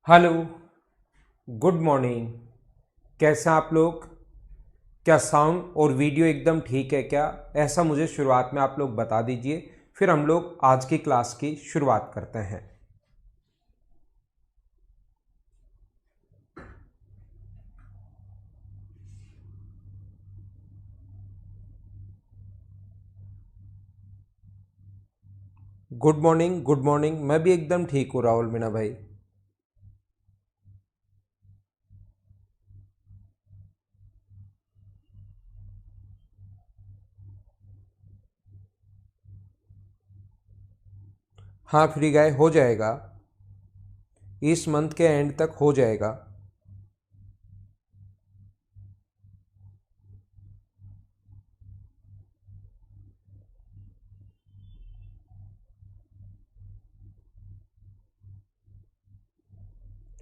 Hello, good morning. कैसे हैं आप लोग? क्या साउंड और वीडियो एकदम ठीक है क्या? ऐसा मुझे शुरुआत में आप लोग बता दीजिए, फिर हम लोग आज की क्लास की शुरुआत करते हैं। Good morning, good morning. मैं भी एकदम ठीक हूँ राहुल मीणा भाई। हाँ, फ्री गाय हो जाएगा, इस मंथ के एंड तक हो जाएगा।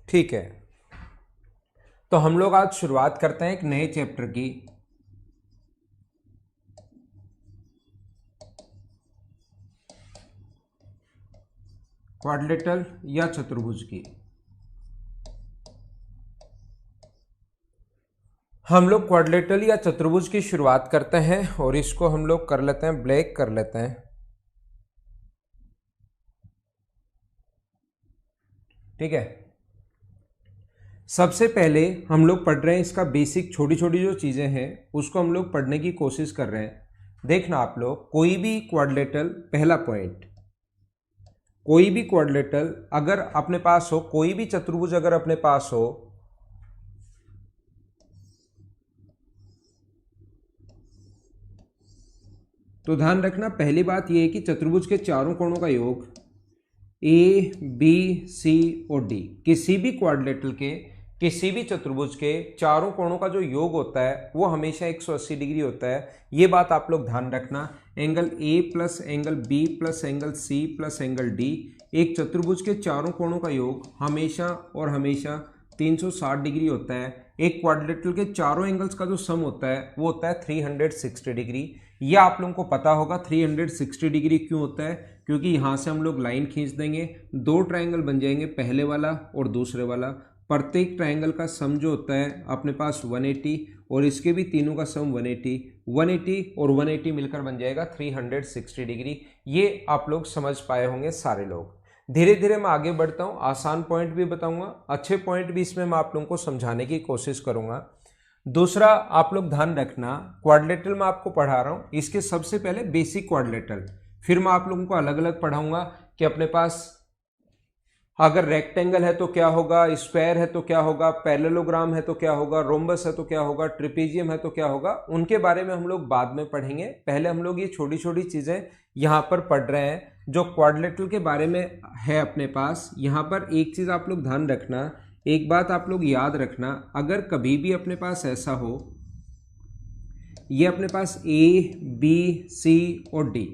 ठीक है, तो हम लोग आज शुरुआत करते हैं एक नए चैप्टर की। क्वाड्रिलेटरल या चतुर्भुज की। हम लोग क्वाड्रिलेटरल या चतुर्भुज की शुरुआत करते हैं और इसको हम लोग कर लेते हैं, ब्लैक कर लेते हैं। ठीक है, सबसे पहले हम लोग पढ़ रहे हैं इसका बेसिक, छोटी छोटी जो चीज़ें हैं उसको हम लोग पढ़ने की कोशिश कर रहे हैं। देखना आप लोग, कोई भी क्वाड्रिलेटरल, पहला पॉइंट, कोई भी क्वाड्रिलेटरल अगर अपने पास हो, कोई भी चतुर्भुज अगर अपने पास हो, तो ध्यान रखना पहली बात यह है कि चतुर्भुज के चारों कोणों का योग ए बी सी और डी, किसी भी क्वाड्रिलेटरल के, किसी भी चतुर्भुज के चारों कोणों का जो योग होता है वो हमेशा 180 डिग्री होता है। ये बात आप लोग ध्यान रखना। Angle A plus angle B plus angle C plus angle D, एक चतुर्भुज के चारों कोणों का योग हमेशा और हमेशा 360 डिग्री होता है। एक क्वाड्रिलेटरल के चारों एंगल्स का जो सम होता है वो होता है 360 डिग्री। ये आप लोगों को पता होगा 360 डिग्री क्यों होता है, क्योंकि यहाँ से हम लोग लाइन खींच देंगे, दो ट्रायंगल बन जाएंगे, पहले वाला और दूसरे वाला। प्रत्येक ट्रायंगल का सम जो होता है अपने पास 180 और इसके भी तीनों का सम 180, 180 और 180 मिलकर बन जाएगा 360 डिग्री। ये आप लोग समझ पाए होंगे सारे लोग। धीरे धीरे मैं आगे बढ़ता हूँ, आसान पॉइंट भी बताऊंगा, अच्छे पॉइंट भी इसमें मैं आप लोगों को समझाने की कोशिश करूंगा। दूसरा आप लोग ध्यान रखना, क्वाड्रिलेटरल मैं आपको पढ़ा रहा हूँ, इसके सबसे पहले बेसिक क्वाड्रिलेटरल, फिर मैं आप लोगों को अलग अलग पढ़ाऊंगा कि अपने पास अगर रेक्टेंगल है तो क्या होगा, स्क्वायर है तो क्या होगा, पैरेललोग्राम है तो क्या होगा, रोम्बस है तो क्या होगा, ट्रिपेजियम है तो क्या होगा। उनके बारे में हम लोग बाद में पढ़ेंगे। पहले हम लोग ये छोटी छोटी चीजें यहाँ पर पढ़ रहे हैं जो क्वाड्रिलेटरल के बारे में है अपने पास। यहाँ पर एक चीज आप लोग ध्यान रखना, एक बात आप लोग याद रखना, अगर कभी भी अपने पास ऐसा हो, ये अपने पास ए बी सी और डी,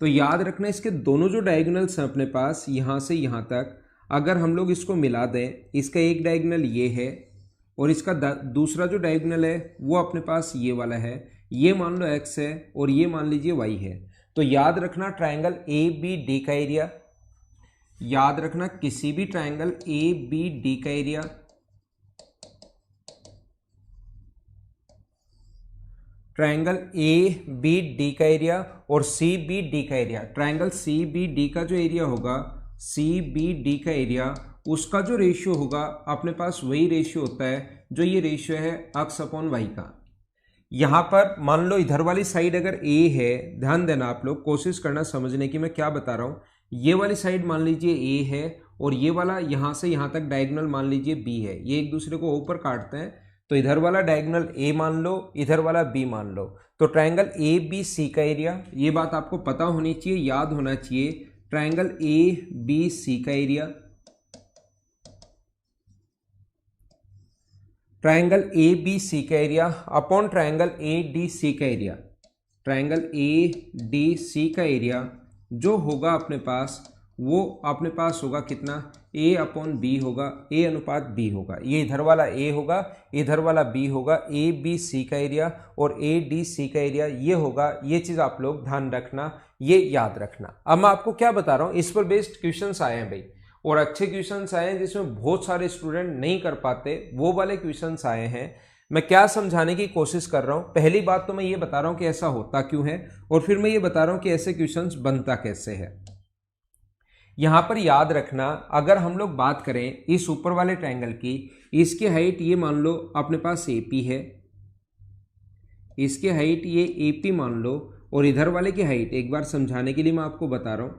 तो याद रखना इसके दोनों जो डायगोनल्स हैं अपने पास यहाँ से यहाँ तक, अगर हम लोग इसको मिला दें, इसका एक डायगोनल ये है और इसका दूसरा जो डायगोनल है वो अपने पास ये वाला है, ये मान लो x है और ये मान लीजिए y है। तो याद रखना ट्रायंगल ए बी डी का एरिया, याद रखना किसी भी ट्रायंगल ए बी डी का area, triangle A B D का एरिया और सी बी डी का area, triangle C B D का जो एरिया होगा, सी बी डी का एरिया, उसका जो रेशियो होगा अपने पास वही रेशियो होता है जो ये रेशियो है x अपॉन वाई का। यहां पर मान लो इधर वाली साइड अगर a है, ध्यान देना आप लोग, कोशिश करना समझने की मैं क्या बता रहा हूं। ये वाली साइड मान लीजिए a है और ये वाला यहां से यहां तक डायगोनल मान लीजिए b है, ये एक दूसरे को ऊपर काटते हैं, तो इधर वाला डायगोनल a मान लो, इधर वाला b मान लो, तो ट्रायंगल ए बी सी का एरिया, ये बात आपको पता होनी चाहिए, याद होना चाहिए, ट्रायंगल ए बी सी का area, triangle A B C का area upon triangle A D C का area, triangle A D C का एरिया जो होगा अपने पास, वो अपने पास होगा कितना, a अपॉन बी होगा, a अनुपात b होगा। ये इधर वाला a होगा, इधर वाला b होगा, a b c का एरिया और a d c का एरिया ये होगा। ये चीज आप लोग ध्यान रखना, ये याद रखना। अब मैं आपको क्या बता रहा हूं, इस पर बेस्ड क्वेश्चंस आए हैं भाई, और अच्छे क्वेश्चंस आए हैं जिसमें बहुत सारे स्टूडेंट नहीं कर पाते, वो वाले क्वेश्चंस आए हैं। मैं क्या समझाने की कोशिश कर रहा हूं, पहली बात तो मैं ये बता रहा हूं कि ऐसा होता क्यों है, और फिर मैं ये बता रहा हूं कि ऐसे क्वेश्चंस बनता कैसे है। यहां पर याद रखना, अगर हम लोग बात करें इस ऊपर वाले ट्रायंगल की, इसकी हाइट ये मान लो अपने पास एपी है, इसकी हाइट ये एपी मान लो, और इधर वाले की हाइट, एक बार समझाने के लिए मैं आपको बता रहा हूं,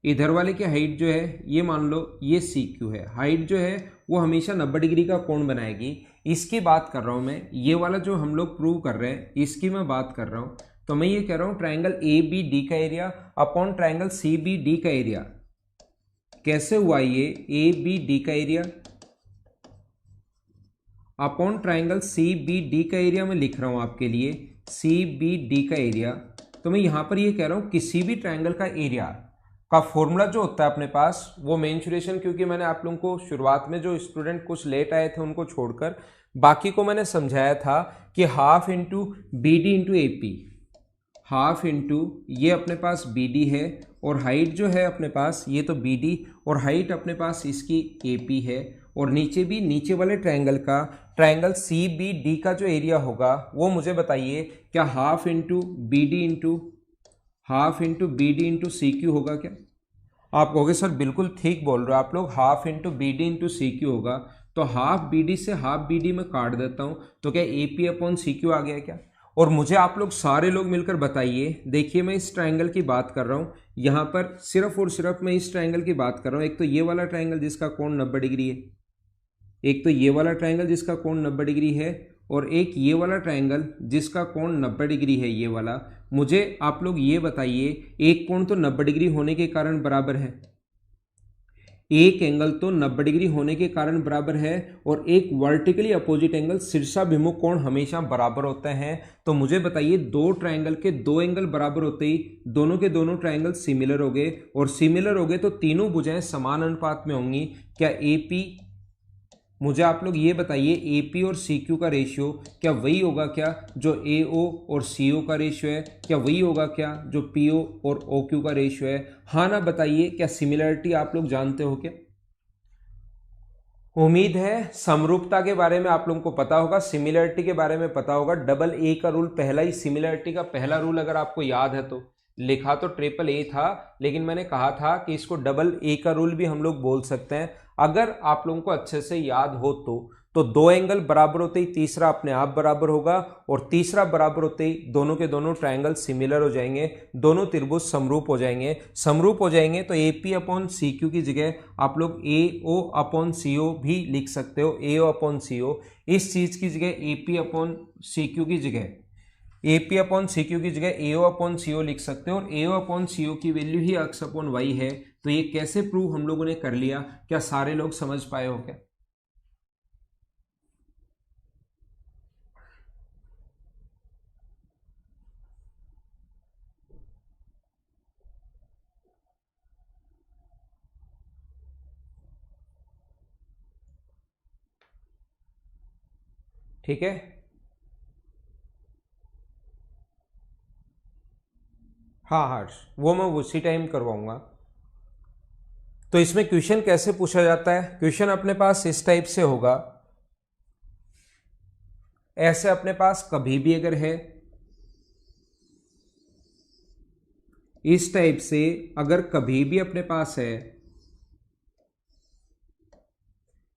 इधर वाले की हाइट जो है ये मान लो ये सी क्यू है। हाइट जो है वो हमेशा 90 डिग्री का कोण बनाएगी। इसकी बात कर रहा हूं मैं, ये वाला जो हम लोग प्रूव कर रहे हैं इसकी मैं बात कर रहा हूं। तो मैं ये कह रहा हूं ट्रायंगल ए बी डी का area upon triangle C B D का एरिया। कैसे हुआ ये ए बी डी का area upon triangle C B D का एरिया मैं लिख रहा हूं आपके लिए, सी बी डी का एरिया। तो मैं यहां पर ये कह रहा हूं किसी भी ट्रायंगल का एरिया का फॉर्मूला जो होता है अपने पास वो मेंसुरेशन, क्योंकि मैंने आप लोगों को शुरुआत में जो स्टूडेंट कुछ लेट आए थे उनको छोड़कर बाकी को मैंने समझाया था कि half into B D into A P, half into ये अपने पास बी डी है, और हाइट जो है अपने पास ये तो बी डी, और हाइट अपने पास इसकी ए पी है, और नीचे भी नीचे वाले ट्रायंगल का ट्रायंगल सी बी डी का जो एरिया होगा वो मुझे बताइए क्या half into B D into half into B D into C Q होगा क्या? आप कहोगे सर बिल्कुल ठीक बोल रहे हो आप लोग, half into B D into C Q होगा। तो हाफ बी डी से हाफ बी डी में काट देता हूं, तो क्या A P upon C Q आ गया क्या? और मुझे आप लोग सारे लोग मिलकर बताइए, देखिए मैं इस ट्रायंगल की बात कर रहा हूं, यहां पर सिर्फ और सिर्फ मैं इस ट्रायंगल की बात कर रहा हूं। एक तो ये वाला ट्रायंगल जिसका कोण 90 डिग्री है, एक तो ये वाला ट्रायंगल जिसका कोण 90 डिग्री है, और एक ये वाला ट्रायंगल जिसका कोण 90 डिग्री है ये वाला। मुझे आप लोग ये बताइए, एक कोण तो 90 डिग्री होने के कारण बराबर है, एक एंगल तो 90 डिग्री होने के कारण बराबर है, और एक वर्टिकली अपोजिट एंगल शीर्षाभिमुख कोण हमेशा बराबर होते हैं। तो मुझे बताइए दो ट्रायंगल के दो एंगल बराबर होते ही दोनों के दोनों ट्रायंगल सिमिलर हो गए, और सिमिलर हो गए तो तीनों भुजाएं समान अनुपात में होंगी। क्या एपी, मुझे आप लोग ये बताइए एपी और सी क्यू का रेशियो क्या वही होगा क्या जो एओ और सीओ का रेशियो है? क्या वही होगा क्या जो पीओ और ओ क्यू का रेशियो है? हाँ ना बताइए, क्या सिमिलरिटी आप लोग जानते हो क्या? उम्मीद है समरूपता के बारे में आप लोगों को पता होगा, सिमिलरिटी के बारे में पता होगा। डबल ए का रूल पहला ही, सिमिलरिटी का पहला रूल अगर आपको याद है तो, लिखा तो ट्रिपल ए था लेकिन मैंने कहा था कि इसको डबल ए का रूल भी हम लोग बोल सकते हैं। अगर आप लोगों को अच्छे से याद हो तो दो एंगल बराबर होते ही तीसरा अपने आप बराबर होगा, और तीसरा बराबर होते ही दोनों के दोनों ट्रायंगल सिमिलर हो जाएंगे, दोनों त्रिभुज समरूप हो जाएंगे। समरूप हो जाएंगे तो एपी अपॉन सी क्यू की जगह आप लोग एओ अपॉन सीओ भी लिख सकते हो, एओ अपॉन सीओ। इस चीज की जगह एपी अपॉन सी क्यू की जगह एपी अपॉन सी क्यू की जगह एओ अपॉन सीओ लिख सकते हो, और एओ अपॉन सीओ की वैल्यू ही एक्स अपॉन वाई है। तो ये कैसे प्रूव हम लोगों ने कर लिया, क्या सारे लोग समझ पाए हो क्या? ठीक है, हाँ हर्ष, वो मैं उसी टाइम करवाऊंगा। तो इसमें क्वेश्चन कैसे पूछा जाता है? क्वेश्चन अपने पास इस टाइप से होगा, ऐसे अपने पास कभी भी अगर है इस टाइप से, अगर कभी भी अपने पास है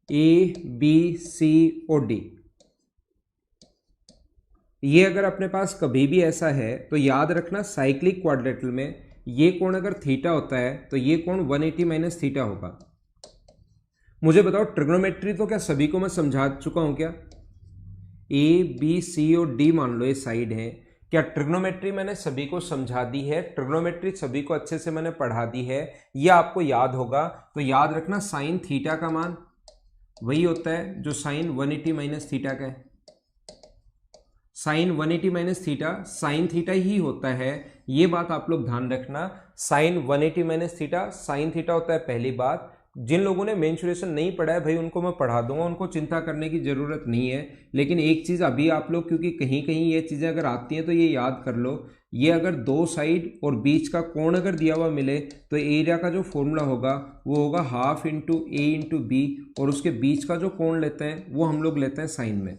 ए बी सी और डी, ये अगर अपने पास कभी भी ऐसा है तो याद रखना साइक्लिक क्वाड्रेटल में ये कोण अगर थीटा होता है तो ये कोण 180 माइनस थीटा होगा। मुझे बताओ ट्रिग्नोमेट्री तो क्या सभी को मैं समझा चुका हूं क्या? ए बी सी और डी मान लो ये साइड है, क्या ट्रिग्नोमेट्री मैंने सभी को समझा दी है? ट्रिग्नोमेट्री सभी को अच्छे से मैंने पढ़ा दी है, ये आपको याद होगा। तो याद रखना साइन थीटा का मान वही होता है जो साइन 180 माइनस थीटा का है। Sine 180 minus theta sine theta ही होता है, ये बात आप लोग ध्यान रखना। Sine 180 minus theta sine theta होता है। पहली बात, जिन लोगों ने मेंसुरेशन नहीं पढ़ा है भाई उनको मैं पढ़ा दूंगा, उनको चिंता करने की जरूरत नहीं है। लेकिन एक चीज अभी आप लोग, क्योंकि कहीं कहीं ये चीजें अगर आती हैं तो ये याद कर लो, ये अगर दो साइड और बीच का कोण अगर दिया हुआ मिले तो एरिया का जो फॉर्मूला होगा वो होगा half into A into B, और उसके बीच का जो कोण लेते हैं वो हम लोग लेते हैं साइन में।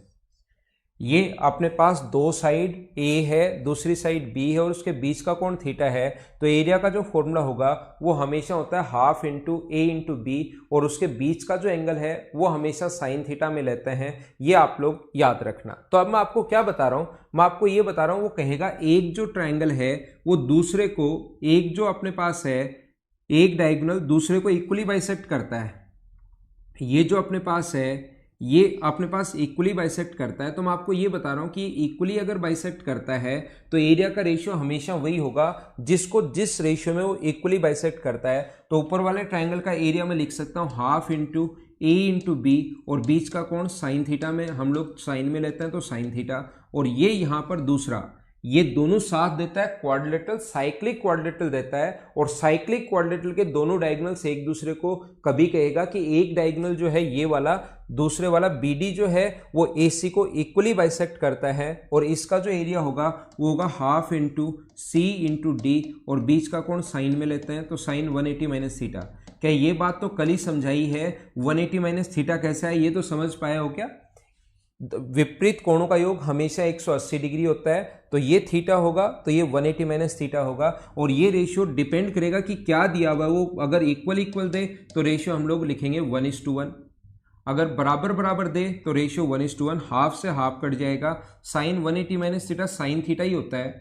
ये अपने पास दो साइड ए है, दूसरी साइड बी है और उसके बीच का कोण थीटा है, तो एरिया का जो फॉर्मूला होगा वो हमेशा होता है half into A into B, और उसके बीच का जो एंगल है वो हमेशा साइन थीटा में लेते हैं। ये आप लोग याद रखना। तो अब मैं आपको क्या बता रहा हूं, मैं आपको ये बता रहा हूं, वो कहेगा एक जो ट्राइंगल है वो दूसरे को, एक जो अपने पास है एक डायगोनल दूसरे को इक्वली बाइसेक्ट करता है। ये जो अपने पास है ये अपने पास इक्वली बाइसेक्ट करता है, तो मैं आपको ये बता रहा हूं कि इक्वली अगर बाइसेक्ट करता है तो एरिया का रेशियो हमेशा वही होगा जिसको जिस रेशियो में वो इक्वली बाइसेक्ट करता है। तो ऊपर वाले ट्राइंगल का एरिया में लिख सकता हूं half into A into B, और बीच का कोण साइन थीटा में हम लोग साइन में लेते हैं तो साइन थीटा, और ये यहां पर दूसरा ये दोनों साथ देता है क्वाड्रिलेटरल, साइक्लिक क्वाड्रिलेटरल देता है, और साइक्लिक क्वाड्रिलेटरल के दोनों डायगोनल्स एक दूसरे को कभी कहेगा कि एक डायगोनल जो है ये वाला, दूसरे वाला BD जो है वो AC को इक्वली बाइसेक्ट करता है, और इसका जो एरिया होगा वो होगा half into C into D, और बीच का कोण साइन में लेते हैं तो साइन 180 माइनस थीटा। क्या ये बात तो कल ही समझाई है, 180 माइनस थीटा कैसा है ये तो समझ पाए हो क्या? विपरीत कोणों का योग हमेशा 180 डिग्री होता है, तो ये थीटा होगा तो ये 180 माइनस थीटा होगा, और ये रेशियो डिपेंड करेगा कि क्या दिया हुआ है। वो अगर इक्वल इक्वल दे तो रेशियो हम लोग लिखेंगे 1:1, अगर बराबर बराबर दे तो रेशियो 1:1, हाफ से हाफ कट जाएगा। Sine 180 minus theta sine theta ही होता है,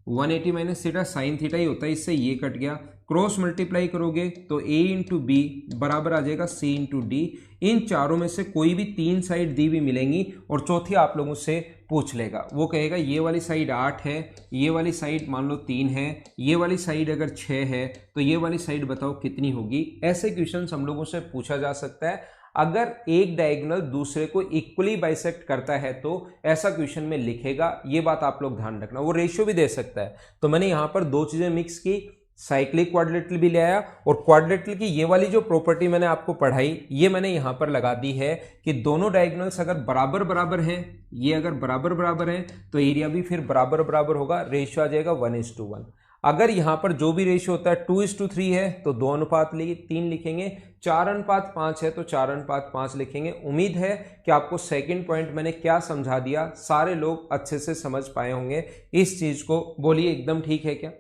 180 माइनस थीटा साइन थीटा ही होता है, इससे ये कट गया। क्रॉस मल्टीप्लाई करोगे तो A इंटू बी बराबर आ जाएगा C इंटू डी। इन चारों में से कोई भी तीन साइड दी हुई मिलेंगी और चौथी आप लोगों से पूछ लेगा, वो कहेगा ये वाली साइड 8 है, ये वाली साइड मान लो 3 है, ये वाली साइड अगर 6 है तो ये वाली साइड बताओ कितनी होगी। ऐसे क्वेश्चन हम लोगों से पूछा जा सकता है। अगर एक डायगोनल दूसरे को इक्वली बाइसेक्ट करता है तो ऐसा क्वेश्चन में लिखेगा, ये बात आप लोग ध्यान रखना। वो रेशियो भी दे सकता है। तो मैंने यहां पर दो चीजें मिक्स की, साइक्लिक क्वाड्रिलेटरल भी ले आया, और क्वाड्रिलेटरल की ये वाली जो प्रॉपर्टी मैंने आपको पढ़ाई ये मैंने यहां पर लगा दी है कि दोनों डायगोनल्स अगर बराबर बराबर हैं, ये अगर बराबर बराबर हैं तो एरिया भी फिर बराबर बराबर होगा, रेशियो आ जाएगा 1:1। अगर यहां पर जो भी रेशियो होता है 2:3 है तो 2:3 लिखेंगे, 4:5 है तो 4:5 लिखेंगे। उम्मीद है कि आपको सेकंड पॉइंट मैंने क्या समझा दिया सारे लोग अच्छे से समझ पाए होंगे इस चीज को। बोलिए एकदम ठीक है क्या?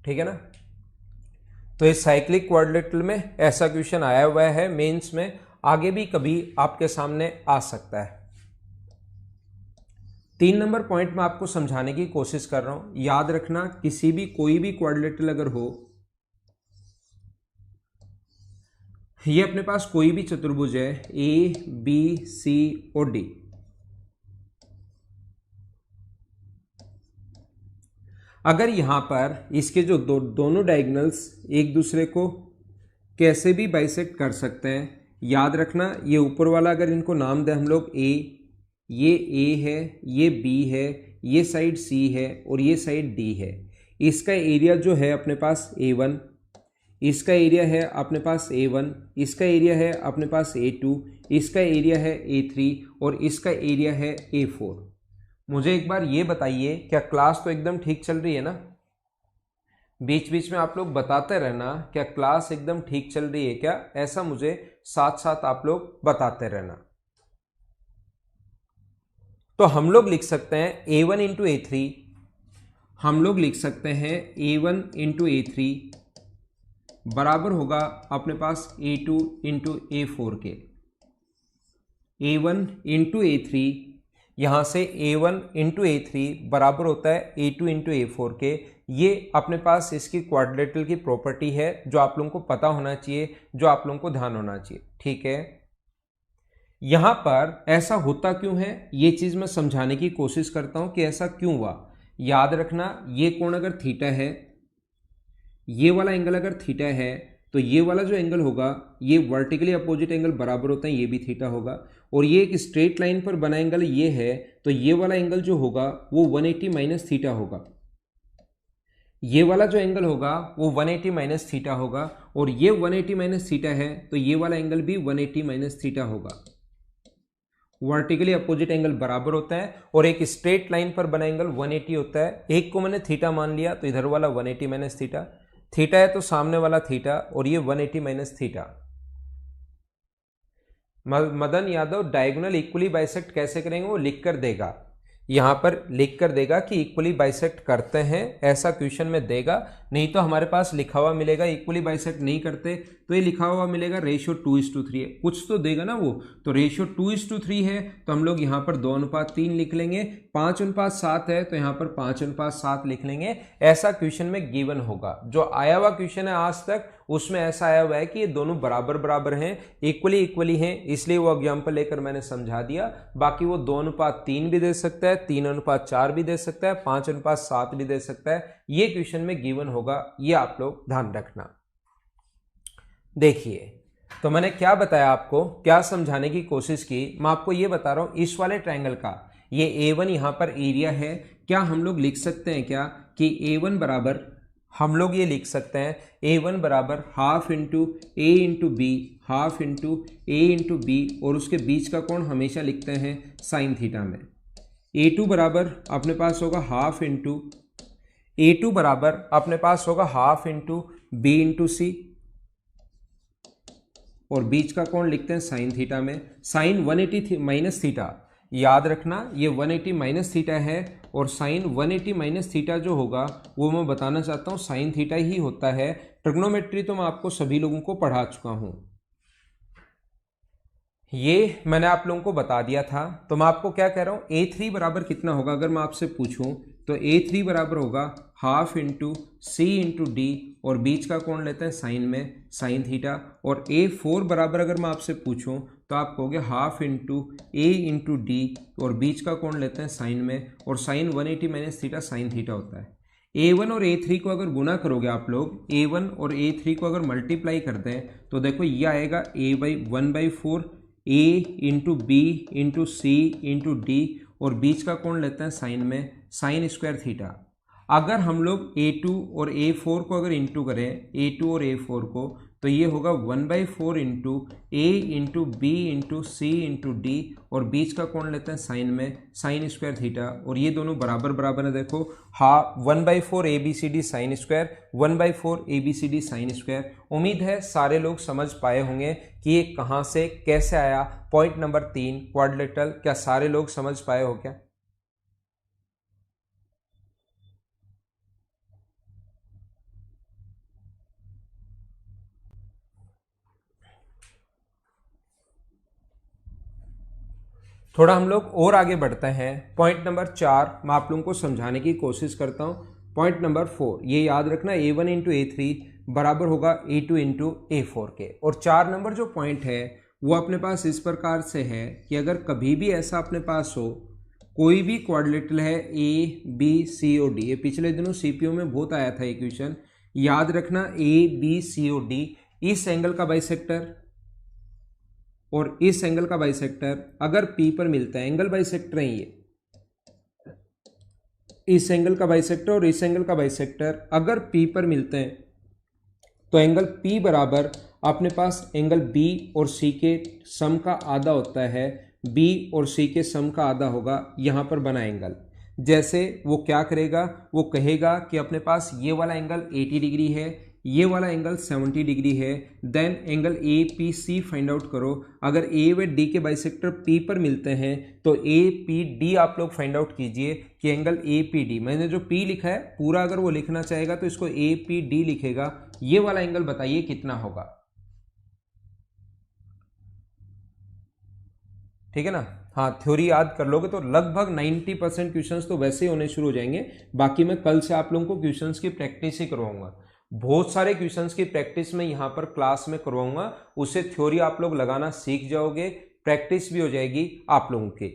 ठीक है ना? तो इस साइक्लिक क्वाड्रिलेटरल में ऐसा क्वेश्चन आया हुआ है मेंस में, आगे भी कभी आपके सामने आ सकता है। 3 नंबर पॉइंट में आपको समझाने की कोशिश कर रहा हूं। याद रखना, किसी भी कोई भी क्वाड्रिलेटरल अगर हो, ये अपने पास कोई भी चतुर्भुज है ABC और D, अगर यहां पर इसके जो दोनों डायगोनल्स एक दूसरे को कैसे भी बाइसेक्ट कर सकते हैं, याद रखना ये ऊपर वाला अगर इनको नाम दें हम लोग A, ये A है, ये B है, ये साइड C है और ये साइड D है। इसका एरिया जो है अपने पास A1, इसका एरिया है अपने पास A1, इसका एरिया है अपने पास A2, इसका एरिया है A3 और इसका एरिया है A4। मुझे एक बार ये बताइए, क्या क्लास तो एकदम ठीक चल रही है ना? बीच बीच में आप लोग बताते रहना क्या क्लास एकदम ठीक चल रही है क्या, ऐसा मुझे साथ साथ आप लोग बताते रहना। तो हम लोग लिख सकते हैं A1 इंटू A3, हम लोग लिख सकते हैं A1 इंटू A3 बराबर होगा अपने पास A2 इंटू A4 के। A1 इंटू A3, यहां से A1 इंटू A3 बराबर होता है A2 इंटू A4 के। ये अपने पास इसकी क्वाड्रिलेटरल की प्रॉपर्टी है जो आप लोगों को पता होना चाहिए, जो आप लोगों को ध्यान होना चाहिए। ठीक है, यहां पर ऐसा होता क्यों है ये चीज मैं समझाने की कोशिश करता हूं कि ऐसा क्यों हुआ। याद रखना, ये कोण अगर थीटा है, ये वाला एंगल अगर थीटा है तो ये वाला जो एंगल होगा ये वर्टिकली अपोजिट एंगल बराबर होता है, ये भी थीटा होगा। और ये एक स्ट्रेट लाइन पर बना एंगल ये है तो ये वाला एंगल जो होगा वो 180 माइनस थीटा होगा। ये वाला जो एंगल होगा वो 180 माइनस थीटा होगा, और ये 180 माइनस थीटा है तो ये वाला एंगल भी 180 माइनस थीटा होगा। वर्टिकली अपोजिट एंगल बराबर होता है, और एक स्ट्रेट लाइन पर बना एंगल 180 होता है। एक को मैंने थीटा मान लिया तो इधर वाला 180 माइनस थीटा, थीटा है तो सामने वाला थीटा, और ये 180 minus theta. Madan Yadav diagonal equally bisect कैसे करेंगे वो लिख कर देगा, यहां पर लिख कर देगा कि इक्वली बाइसेक्ट करते हैं, ऐसा क्वेश्चन में देगा। नहीं तो हमारे पास लिखा हुआ मिलेगा इक्वली बाइसेक्ट नहीं करते तो ये लिखा हुआ मिलेगा रेशियो 2:3 है, कुछ तो देगा ना वो। तो रेशियो 2:3 है तो हम लोग यहाँ पर 2:3 लिख लेंगे, 5:7 है तो यहाँ पर 5:7 लिख लेंगे। ऐसा क्वेश्चन में गिवन होगा। जो आया हुआ क्वेश्चन है आज तक उसमें ऐसा आया हुआ है कि ये दोनों बराबर बराबर हैं, इक्वली हैं, इसलिए वो एग्जाम्पल लेकर मैंने समझा दिया। बाकी वो 2:3 भी दे सकता है, 3:4 भी दे सकता है, 5:7 भी दे सकता है। ये क्वेश्चन में गिवन होगा, ये आप लोग ध्यान रखना। देखिए तो मैंने क्या बताया आपको, क्या समझाने की कोशिश की। मैं आपको ये बता रहा हूं इस वाले ट्रायंगल का ये A1 यहां पर एरिया है। क्या हम लोग लिख सकते हैं क्या कि A1 बराबर, हम लोग ये लिख सकते हैं A1 बराबर half into A into B, half into A into B, और उसके बीच का कोण हमेशा लिखते हैं साइन थीटा में। A2 बराबर अपने पास होगा हाफ इंटू, A2 बराबर अपने पास होगा हाफ इंटू बी इंटू सी, और बीच का कोण लिखते हैं साइन थीटा में। साइन 180 माइनस थीटा, याद रखना ये 180 माइनस थीटा है, और साइन 180 माइनस थीटा जो होगा वो मैं बताना चाहता हूँ साइन थीटा ही होता है। ट्रिग्नोमेट्री तो मैं आपको सभी लोगों को पढ़ा चुका हूँ, ये मैंने आप लोगों को बता दिया था। तो मैं आपको क्या कह रहा हूँ, A3 बराबर कितना होगा अगर मैं आपसे पूछूं तो A3 बराबर होगा half into C into D, और बीच का कोण लेते हैं साइन में साइन थीटा। और A4 बराबर अगर मैं आपसे पूछूं तो आप कहोगे half into A into D, और बीच का कोण लेते हैं साइन में, और sine 180 minus theta sine theta होता है। A1 और A3 को अगर गुना करोगे आप लोग, A1 और A3 को अगर मल्टीप्लाई करते हैं तो देखो ये आएगा A/1/4 A into B into C into D, और बीच का कोण लेते हैं साइन में साइन स्क्वायर थीटा। अगर हम लोग A2 और A4 को अगर इंटू करें, A2 और A4 को, तो ये होगा 1/4 into A into B into C into D, और बीच का कोण लेते हैं साइन में साइन स्क्वायर थीटा, और ये दोनों बराबर बराबर है। देखो हाँ 1/4 ABCD sine square, 1/4 ABCD sine square. उम्मीद है सारे लोग समझ पाए होंगे कि ये कहाँ से कैसे आया। पॉइंट नंबर 3 क्वाड्रिलेटरल, क्या सारे लोग समझ पाए हो क्या? थोड़ा हम लोग और आगे बढ़ते हैं। पॉइंट नंबर 4 मैं आप लोगों को समझाने की कोशिश करता हूं। पॉइंट नंबर 4 ये याद रखना, A1 इंटू A3 बराबर होगा A2 इंटू A4 के। और 4 नंबर जो पॉइंट है वो अपने पास इस प्रकार से है कि अगर कभी भी ऐसा अपने पास हो, कोई भी क्वाड्रिलेटरल है ABCOD, ये पिछले दिनों सीपीओ में बहुत आया था ये क्वेश्चन, याद रखना ABCOD इस एंगल का बाइसेक्टर और इस एंगल का बाइसेक्टर अगर P पर मिलता है, एंगल बाइसेक्टर है ये, इस एंगल का बाइसेक्टर और इस एंगल का बाइसेक्टर अगर P पर मिलते हैं तो एंगल P बराबर अपने पास एंगल B और C के सम का आधा होता है। B और C के सम का आधा होगा यहाँ पर बना एंगल। जैसे वो क्या करेगा, वो कहेगा कि अपने पास ये वाला एंगल 80 डिग्री है, ये वाला एंगल 70 डिग्री है, then angle APC find out करो। अगर A व D के बाइसेक्टर P पर मिलते हैं तो APD आप लोग फाइंड आउट कीजिए कि एंगल APD, मैंने जो P लिखा है पूरा अगर वो लिखना चाहेगा तो इसको APD लिखेगा। ये वाला एंगल बताइए कितना होगा, ठीक है ना। हाँ थ्योरी याद कर लोगे तो लगभग 90% क्वेश्चंस तो वैसे ही होने शुरू हो जाएंगे। बाकी मैं कल से आप लोगों को क्वेश्चंस की प्रैक्टिस ही करवाऊंगा, बहुत सारे क्वेश्चंस की प्रैक्टिस में यहाँ पर क्लास में करवाऊंगा। उससे थ्योरी आप लोग लगाना सीख जाओगे, प्रैक्टिस भी हो जाएगी आप लोगों की।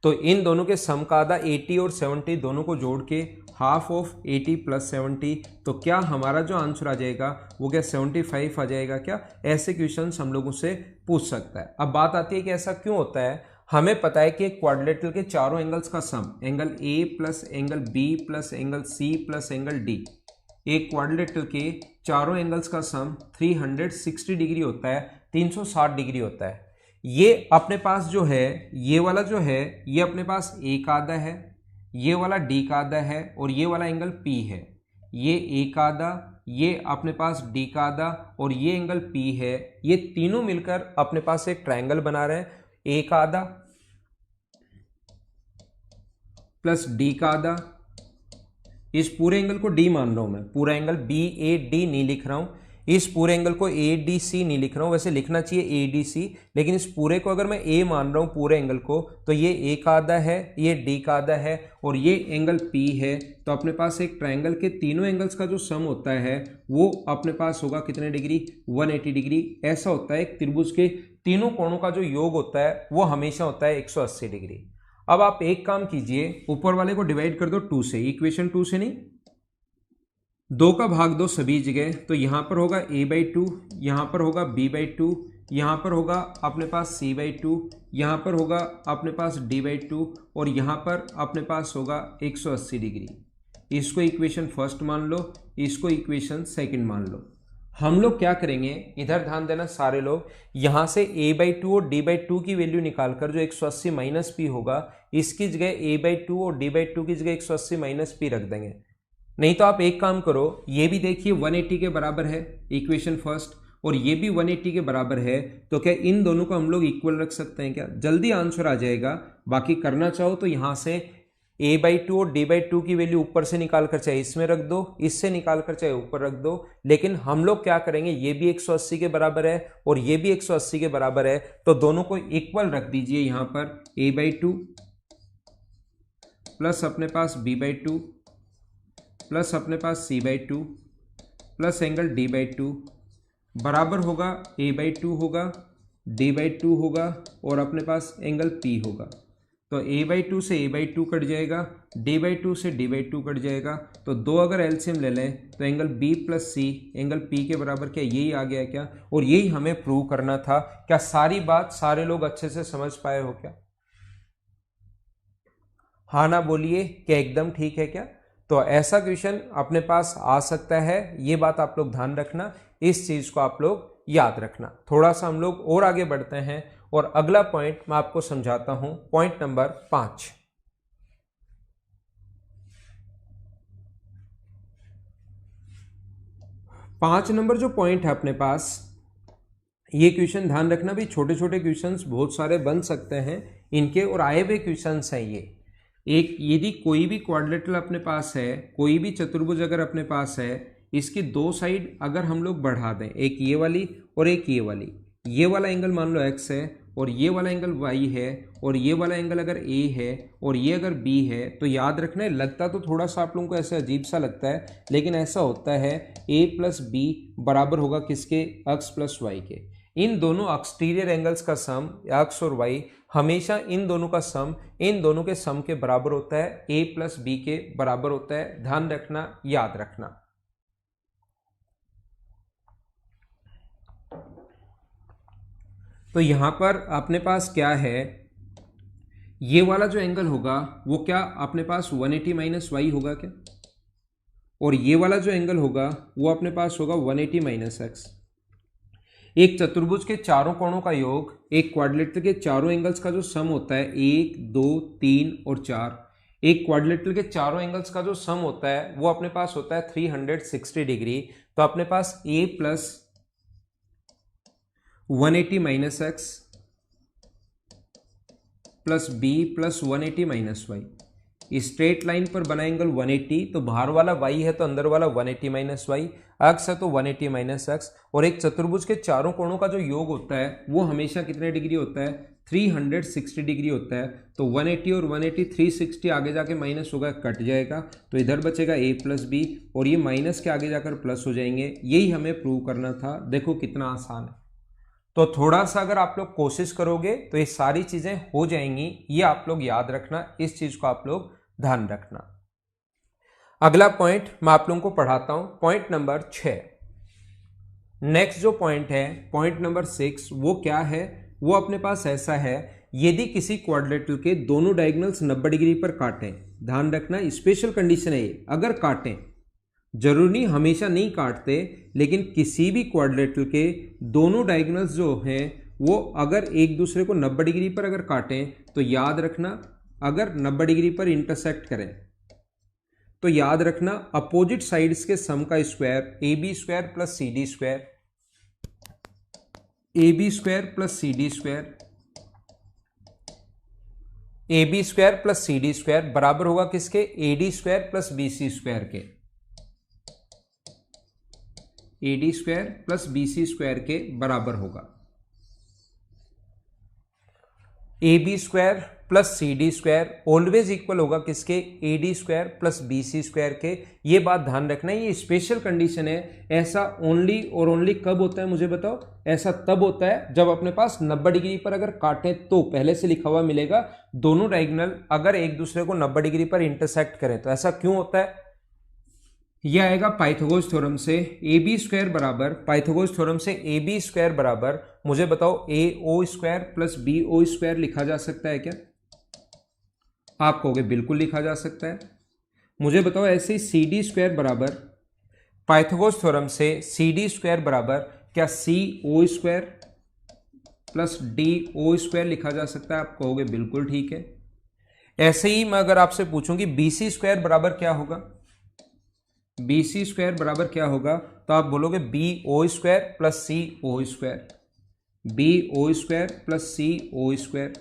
तो इन दोनों के सम का आधा 80 और 70 दोनों को जोड़ के हाफ ऑफ 80 प्लस 70, तो क्या हमारा जो आंसर आ जाएगा वो क्या 75 आ जाएगा क्या? ऐसे क्वेश्चन हम लोगों से पूछ सकता है। अब बात आती है कि ऐसा क्यों होता है। हमें पता है कि क्वाड्रिलेटरल के चारों एंगल्स का sum, angle A plus angle B plus angle C plus angle D, एक क्वाड्रिलेटरल के चारों एंगल्स का सम 360 डिग्री होता है, 360 डिग्री होता है। ये अपने पास जो है, ये वाला जो है ये अपने पास ए का आधा है, ये वाला डी का आधा है और ये वाला एंगल पी है। ये ए का आधा, ये अपने पास डी का आधा और ये एंगल पी है। ये तीनों मिलकर अपने पास एक ट्रायंगल बना रहे हैं। ए का आधा प्लस डी का आधा, इस पूरे एंगल को डी मान रहा हूं मैं, पूरा एंगल बी ए डी नहीं लिख रहा हूं, इस पूरे एंगल को ए डी सी नहीं लिख रहा हूं, वैसे लिखना चाहिए ए डी सी, लेकिन इस पूरे को अगर मैं ए मान रहा हूं पूरे एंगल को, तो ये ए का आधा है, ये डी का आधा है और ये एंगल पी है। तो अपने पास एक ट्रायंगल के तीनों एंगल्स का जो सम होता है वो अपने पास होगा कितने डिग्री, 180 डिग्री। ऐसा होता है एक त्रिभुज के तीनों कोणों का जो योग होता है वो हमेशा होता है 180 डिग्री। अब आप एक काम कीजिए, ऊपर वाले को डिवाइड कर दो 2 से, इक्वेशन 2 से नहीं, 2 का भाग दो सभी जगह, तो यहां पर होगा a/2, यहां पर होगा b/2, यहां पर होगा अपने पास c/2, यहां पर होगा अपने पास d/2 और यहां पर अपने पास होगा 180 डिग्री। इसको इक्वेशन फर्स्ट मान लो, इसको इक्वेशन सेकंड मान लो। हम लोग क्या करेंगे, इधर ध्यान देना सारे लोग, यहां से a/2 और d/2 की वैल्यू निकालकर जो 180 माइनस पी होगा, इसकी जगह a/2 और d/2 की जगह 180 माइनस पी रख देंगे। नहीं तो आप एक काम करो, ये भी देखिए 180 के बराबर है इक्वेशन फर्स्ट, और ये भी 180 के बराबर है, तो क्या इन दोनों को हम लोग इक्वल रख सकते हैं क्या? जल्दी आंसर आ जाएगा। बाकी करना चाहो तो यहां से a/2 और d/2 की वैल्यू ऊपर से निकाल कर चाहे इसमें रख दो, इससे निकाल कर चाहे ऊपर रख दो, लेकिन हम लोग क्या करेंगे, ये भी 180 के बराबर है और ये भी 180 के बराबर है, तो दोनों को इक्वल रख दीजिए। यहां पर a/2 प्लस अपने पास b/2 प्लस अपने पास c/2 प्लस एंगल d/2 बराबर होगा a/2 होगा, d/2 होगा और अपने पास एंगल p होगा। तो a/2 से a/2 कट जाएगा, d/2 से d/2 कट जाएगा, तो 2 अगर एलसीएम ले लें तो angle b plus C angle p के बराबर, क्या यही आ गया क्या? और यही हमें प्रूव करना था। क्या सारी बात सारे लोग अच्छे से समझ पाए हो क्या? हाँ ना बोलिए, क्या एकदम ठीक है क्या? तो ऐसा क्वेश्चन अपने पास आ सकता है, ये बात आप लोग ध्यान रखना, इस चीज को आप लोग याद रखना। थोड़ा सा हम लोग और आगे बढ़ते हैं और अगला पॉइंट मैं आपको समझाता हूं, पॉइंट नंबर 5। पांच नंबर जो पॉइंट है अपने पास, ये क्वेश्चन ध्यान रखना भी, छोटे छोटे क्वेश्चंस बहुत सारे बन सकते हैं इनके, और आए हुए क्वेश्चंस हैं ये। एक यदि कोई भी क्वाड्रिलेटरल अपने पास है, कोई भी चतुर्भुज अगर अपने पास है, इसकी 2 साइड अगर हम लोग बढ़ा दें, एक ये वाली और एक ये वाली, ये वाला एंगल मान लो x है और ये वाला एंगल y है, और ये वाला एंगल अगर a है और ये अगर b है, तो याद रखना है, लगता तो थोड़ा सा आप लोगों को ऐसे अजीब सा लगता है, लेकिन ऐसा होता है a प्लस बी बराबर होगा किसके, x प्लस वाई के। इन दोनों एक्सटीरियर एंगल्स का सम x और y हमेशा इन दोनों का सम इन दोनों के सम के बराबर होता है, a प्लस बी के बराबर होता है। ध्यान रखना, याद रखना। तो यहां पर अपने पास क्या है, ये वाला जो एंगल होगा वो क्या अपने पास 180 माइनस वाई होगा क्या, और ये वाला जो एंगल होगा वो अपने पास होगा 180 माइनस एक्स। एक चतुर्भुज के चारों कोणों का योग, एक क्वाड्रिलेटरल के चारों एंगल्स का जो सम होता है 1, 2, 3 और 4, एक क्वाड्रिलेटरल के चारों एंगल्स का जो सम होता है वो अपने पास होता है 360 डिग्री। तो अपने पास a plus 180 minus X plus B plus 180 minus Y, straight line पर बना एंगल 180, तो बाहर वाला y है तो अंदर वाला 180 माइनस वाई, एक्स है तो 180 माइनस एक्स। और एक चतुर्भुज के चारों कोणों का जो योग होता है वो हमेशा कितने डिग्री होता है, 360 डिग्री होता है। तो 180 और 180 360 आगे जाके माइनस होगा, कट जाएगा, तो इधर बचेगा a प्लस बी और ये माइनस के आगे जाकर प्लस हो जाएंगे। यही हमें प्रूव करना था। देखो कितना आसान है। तो थोड़ा सा अगर आप लोग कोशिश करोगे तो ये सारी चीजें हो जाएंगी, ये आप लोग याद रखना, इस चीज को आप लोग ध्यान रखना। अगला पॉइंट मैं आप लोगों को पढ़ाता हूं, पॉइंट नंबर 6। नेक्स्ट जो पॉइंट है, पॉइंट नंबर 6, वो क्या है, वो अपने पास ऐसा है, यदि किसी क्वाड्रिलेटरल के दोनों डायगोनल्स 90 डिग्री पर काटें, ध्यान रखना स्पेशल कंडीशन है ये, अगर काटें जरूरी नहीं हमेशा नहीं काटते, लेकिन किसी भी क्वाड्रिलेटरल के दोनों डायगोनल्स जो हैं वो अगर एक दूसरे को 90 डिग्री पर अगर काटें तो याद रखना, अगर 90 डिग्री पर इंटरसेक्ट करें तो याद रखना अपोजिट साइड्स के सम का square A B square plus C D square, A B square plus C D square, A B square plus C D square बराबर होगा किसके, A D square plus B C square के, A D square plus B C square के बराबर होगा। A B square plus C D square always equal होगा किसके, A D square plus B C square के। ये बात ध्यान रखना, ये स्पेशल कंडीशन है। ऐसा ओनली और ओनली कब होता है मुझे बताओ, ऐसा तब होता है जब अपने पास 90 डिग्री पर अगर काटें तो पहले से लिखा हुआ मिलेगा दोनों डायगोनल अगर एक दूसरे को 90 डिग्री पर इंटरसेक्ट करें तो ऐसा क्यों होता है। यह आएगा पाइथागोरस थ्योरम से ए बी स्क्वायर बराबर, पाइथागोरस थ्योरम से ए बी स्क्वायर बराबर मुझे बताओ A O square plus B O square लिखा जा सकता है क्या। आप कहोगे बिल्कुल लिखा जा सकता है। मुझे बताओ ऐसे ही सी डी स्क्वायर बराबर, पाइथागोरस थ्योरम से सी डी स्क्वायर बराबर क्या C O square plus D O square लिखा जा सकता है। आप कहोगे बिल्कुल ठीक है। ऐसे ही मैं अगर आपसे पूछूंगी बी सी स्क्वायर बराबर क्या होगा, बी सी स्क्वायर बराबर क्या होगा, तो आप बोलोगे B O square plus C O square, B O square plus C O square.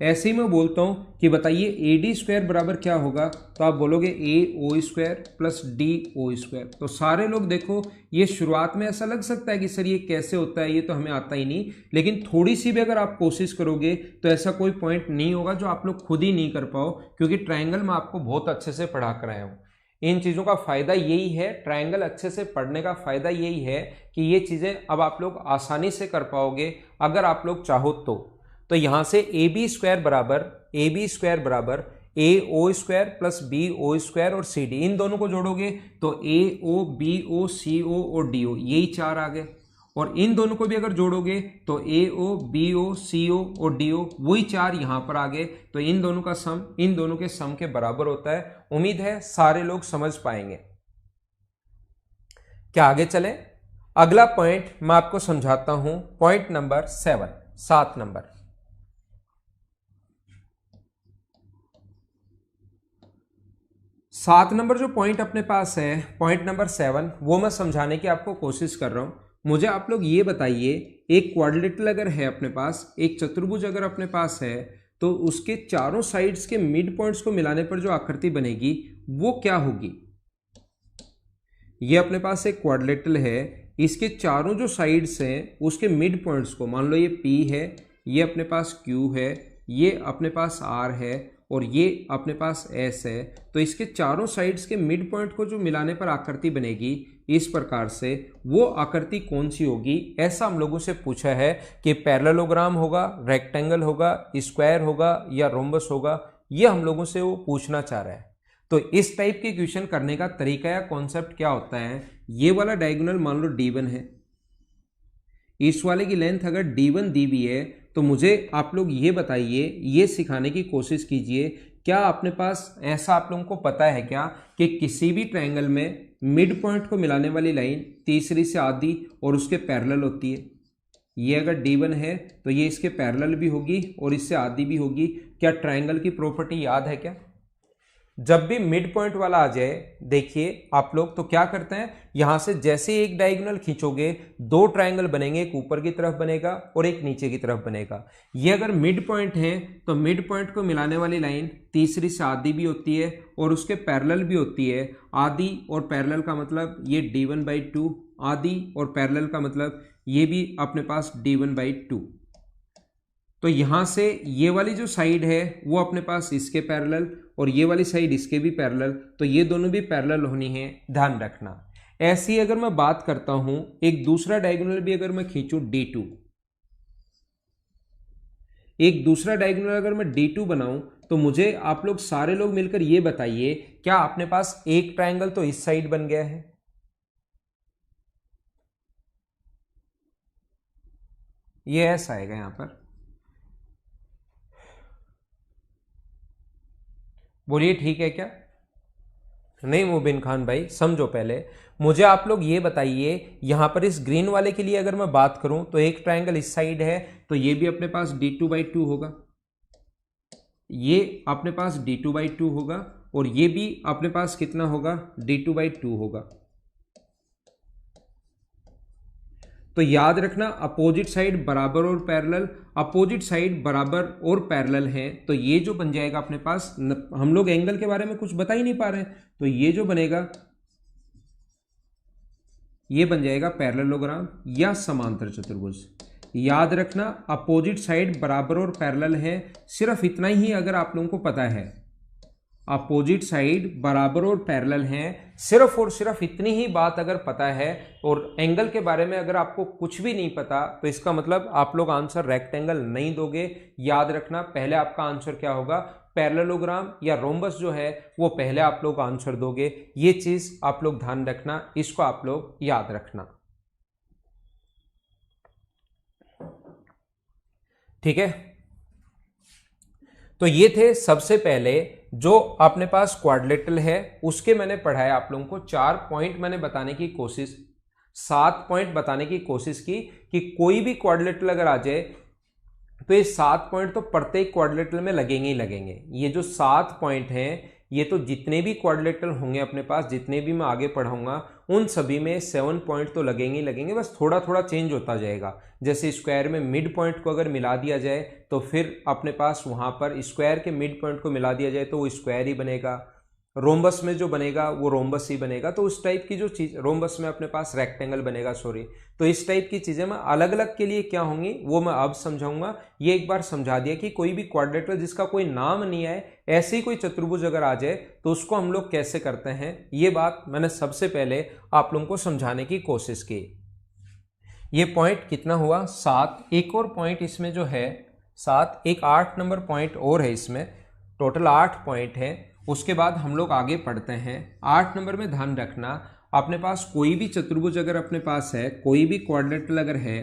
ऐसे ही मैं बोलता हूं कि बताइए ए डी स्क्वायर बराबर क्या होगा, तो आप बोलोगे A O square plus D O square. तो सारे लोग देखो, ये शुरुआत में ऐसा लग सकता है कि सर ये कैसे होता है, ये तो हमें आता ही नहीं, लेकिन थोड़ी सी भी अगर आप कोशिश करोगे तो ऐसा कोई पॉइंट नहीं होगा जो आप लोग खुद ही नहीं कर पाओ, क्योंकि ट्रायंगल मैं आपको बहुत अच्छे से पढ़ा कर आया हूं। इन चीज़ों का फ़ायदा यही है, ट्रायंगल अच्छे से पढ़ने का फ़ायदा यही है कि ये चीज़ें अब आप लोग आसानी से कर पाओगे अगर आप लोग चाहो तो यहां से ए बी स्क्वायर बराबर A O square plus B O square और सी डी, इन दोनों को जोड़ोगे तो ए ओ बी ओ सी ओ और डी ओ, यही चार आ गए। और इन दोनों को भी अगर जोड़ोगे तो ए ओ बी ओ सी ओ और डी ओ, वही चार यहां पर आ गए। तो इन दोनों का सम इन दोनों के सम के बराबर होता है। उम्मीद है सारे लोग समझ पाएंगे। क्या आगे चले, अगला पॉइंट मैं आपको समझाता हूं, पॉइंट नंबर 7 नंबर। सात नंबर जो पॉइंट अपने पास है, पॉइंट नंबर 7, वो मैं समझाने की आपको कोशिश कर रहा हूं। मुझे आप लोग ये बताइए, एक क्वाड्रिलेटरल अगर है अपने पास, एक चतुर्भुज अगर अपने पास है, तो उसके चारों साइड्स के मिड पॉइंट्स को मिलाने पर जो आकृति बनेगी वो क्या होगी। ये अपने पास एक क्वाड्रिलेटरल है, इसके चारों जो साइड्स हैं उसके मिड पॉइंट्स को, मान लो ये P है, ये अपने पास Q है, ये अपने पास R है और ये अपने पास S है। तो इसके चारों साइड्स के मिड पॉइंट को जो मिलाने पर आकृति बनेगी इस प्रकार से, वो आकृति कौन सी होगी, ऐसा हम लोगों से पूछा है कि पैरेललोग्राम होगा, रेक्टेंगल होगा, स्क्वायर होगा या रोम्बस होगा। ये हम लोगों से वो पूछना चाह रहा है। तो इस टाइप के क्वेश्चन करने का तरीका या कॉन्सेप्ट क्या होता है, ये वाला डायगोनल मान लो D1 है, इस वाले की लेंथ अगर D1 दी हुई है, तो मुझे आप लोग ये बताइए, ये सिखाने की कोशिश कीजिए, क्या अपने पास ऐसा आप लोगों को पता है क्या कि किसी भी ट्रायंगल में मिड पॉइंट को मिलाने वाली लाइन तीसरी से आधी और उसके पैरेलल होती है। ये अगर D1 है तो ये इसके पैरेलल भी होगी और इससे आधी भी होगी। क्या ट्रायंगल की प्रॉपर्टी याद है क्या, जब भी मिड पॉइंट वाला आ जाए, देखिए आप लोग तो क्या करते हैं, यहां से जैसे एक डायगोनल खींचोगे दो ट्रायंगल बनेंगे, एक ऊपर की तरफ बनेगा और एक नीचे की तरफ बनेगा। ये अगर मिड पॉइंट है तो मिड पॉइंट को मिलाने वाली लाइन तीसरी से आधी भी होती है और उसके पैरेलल भी होती है। आधी और पैरेलल का मतलब ये D1/2, आधी और पैरेलल का मतलब ये भी अपने पास D1/2। तो यहां से ये वाली जो साइड है वो अपने पास इसके पैरेलल और ये वाली साइड इसके भी पैरेलल, तो ये दोनों भी पैरेलल होनी है, ध्यान रखना। ऐसी अगर मैं बात करता हूं, एक दूसरा डायगोनल भी अगर मैं खींचूं D2, एक दूसरा डायगोनल अगर मैं D2 बनाऊं, तो मुझे आप लोग सारे लोग मिलकर ये बताइए, क्या अपने पास एक ट्रायंगल तो इस साइड बन गया है, ये ऐसा आएगा यहां पर, बोलिए ठीक है क्या। नहीं मुबिन खान भाई, समझो पहले मुझे आप लोग ये बताइए, यहां पर इस ग्रीन वाले के लिए अगर मैं बात करूं तो एक ट्रायंगल इस साइड है, तो ये भी अपने पास d2/2 होगा, ये अपने पास d2/2 होगा, और ये भी अपने पास कितना होगा, d2/2 होगा। तो याद रखना अपोजिट साइड बराबर और पैरेलल, अपोजिट साइड बराबर और पैरेलल है, तो ये जो बन जाएगा अपने पास, हम लोग एंगल के बारे में कुछ बता ही नहीं पा रहे हैं, तो ये जो बनेगा ये बन जाएगा पैरेललोग्राम या समांतर चतुर्भुज। याद रखना अपोजिट साइड बराबर और पैरेलल है, सिर्फ इतना ही अगर आप लोगों को पता है, अपोजिट साइड बराबर और पैरेलल हैं, सिर्फ और सिर्फ इतनी ही बात अगर पता है, और एंगल के बारे में अगर आपको कुछ भी नहीं पता, तो इसका मतलब आप लोग आंसर रेक्टेंगल नहीं दोगे। याद रखना पहले आपका आंसर क्या होगा, पैरेललोग्राम या रोम्बस जो है वो पहले आप लोग आंसर दोगे। ये चीज आप लोग ध्यान रखना, इसको आप लोग याद रखना, ठीक है। तो ये थे सबसे पहले जो अपने पास क्वाड्रिलेटरल है, उसके मैंने पढ़ाया आप लोगों को 4 पॉइंट मैंने बताने की कोशिश, 7 पॉइंट बताने की कोशिश की कि कोई भी क्वाड्रिलेटरल अगर आ जाए तो ये 7 पॉइंट तो प्रत्येक क्वाड्रिलेटरल में लगेंगे ही लगेंगे। ये जो 7 पॉइंट हैं, ये तो जितने भी क्वाड्रिलेटरल होंगे अपने पास, जितने भी मैं आगे पढ़ाऊंगा उन सभी में 7 पॉइंट तो लगेंगे ही लगेंगे, बस थोड़ा थोड़ा चेंज होता जाएगा। जैसे स्क्वायर में मिड पॉइंट को अगर मिला दिया जाए तो फिर अपने पास वहां पर स्क्वायर के मिड पॉइंट को मिला दिया जाए तो वो स्क्वायर ही बनेगा, रोम्बस में जो बनेगा वो रोम्बस ही बनेगा। तो उस टाइप की जो चीज, रोम्बस में अपने पास रेक्टेंगल बनेगा, सॉरी। तो इस टाइप की चीजें मैं अलग अलग के लिए क्या होंगी वो मैं अब समझाऊंगा। ये एक बार समझा दिया कि कोई भी क्वाड्रिलेटरल जिसका कोई नाम नहीं आए, ऐसे ही कोई चतुर्भुज अगर आ जाए तो उसको हम लोग कैसे करते हैं, ये बात मैंने सबसे पहले आप लोगों को समझाने की कोशिश की। ये पॉइंट कितना हुआ, 7। एक और पॉइंट इसमें जो है 7, एक 8 नंबर पॉइंट और है इसमें, टोटल 8 पॉइंट है। उसके बाद हम लोग आगे पढ़ते हैं। 8 नंबर में ध्यान रखना, अपने पास कोई भी चतुर्भुज अगर अपने पास है, कोई भी क्वाड्रिलेटरल अगर है,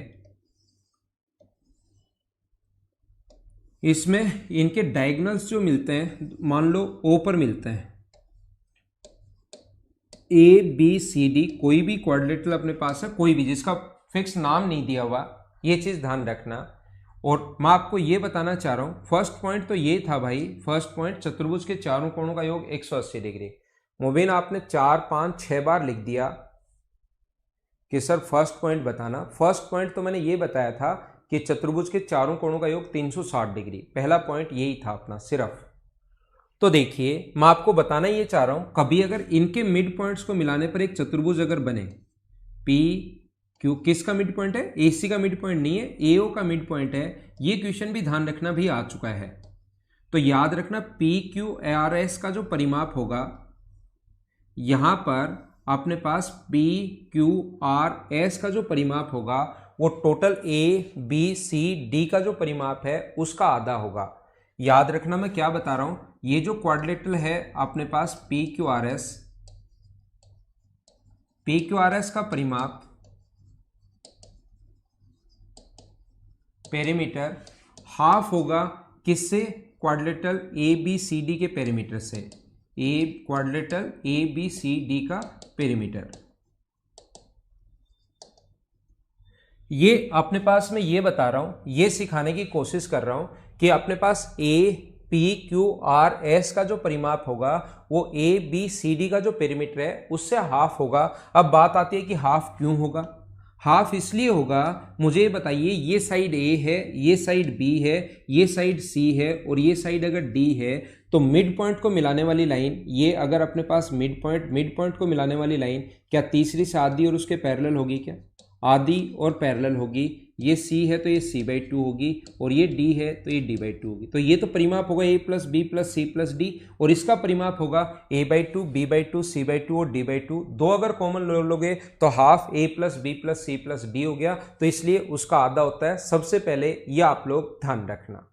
इसमें इनके डायगोनल्स जो मिलते हैं, मान लो ओ पर मिलते हैं, ABCD, कोई भी क्वाड्रिलेटरल अपने पास है, कोई भी जिसका फिक्स नाम नहीं दिया हुआ, ये चीज ध्यान रखना। और मैं आपको ये बताना चाह रहा हूं, फर्स्ट पॉइंट तो ये था भाई, फर्स्ट पॉइंट चतुर्भुज के चारों कोणों का योग 180 डिग्री। मुबीन आपने 4, 5, 6 बार लिख दिया कि सर फर्स्ट पॉइंट बताना। फर्स्ट पॉइंट तो मैंने ये बताया था कि चतुर्भुज के चारों कोणों का योग 360 डिग्री, पहला पॉइंट यही था अपना सिर्फ। तो देखिए मैं आपको बताना ये चाह रहा हूं, कभी अगर इनके मिड पॉइंट्स को मिलाने पर एक चतुर्भुज अगर बने, P Q किसका मिड पॉइंट है, AC का मिड पॉइंट नहीं है, AO का मिड पॉइंट है। ये क्वेश्चन भी ध्यान रखना भी आ चुका है। तो याद रखना PQRS का जो परिमाप होगा, यहां पर अपने पास PQRS का जो परिमाप होगा वो टोटल ABCD का जो परिमाप है उसका आधा होगा। याद रखना मैं क्या बता रहा हूं, ये जो क्वाड्रिलेटरल है अपने पास PQRS का परिमाप, पेरीमीटर हाफ होगा किससे, क्वाड्रिलेटरल ABCD के पेरीमीटर से, क्वाड्रिलेटरल ABCD का पेरीमीटर। ये अपने पास मैं ये बता रहा हूं, ये सिखाने की कोशिश कर रहा हूं कि अपने पास PQRS का जो परिमाप होगा वो ABCD का जो पेरीमीटर है उससे हाफ होगा। अब बात आती है कि हाफ क्यों होगा, हाफ इसलिए होगा, मुझे बताइए, ये साइड A है, ये साइड B है, ये साइड C है और ये साइड अगर D है, तो मिड पॉइंट को मिलाने वाली लाइन, ये अगर अपने पास मिड पॉइंट को मिलाने वाली लाइन क्या तीसरी से आधी और उसके पैरेलल होगी, क्या आधी और पैरेलल होगी। ये C है तो ये C/2 होगी और ये D है तो ये D/2 होगी। तो ये तो परिमाप होगा A + B + C + D, और इसका परिमाप होगा A/2 B/2 C/2 और D/2। दो अगर कॉमन लोगे तो half A + B + C + D हो गया, तो इसलिए उसका आधा होता है। सबसे पहले ये आप लोग ध्यान रखना।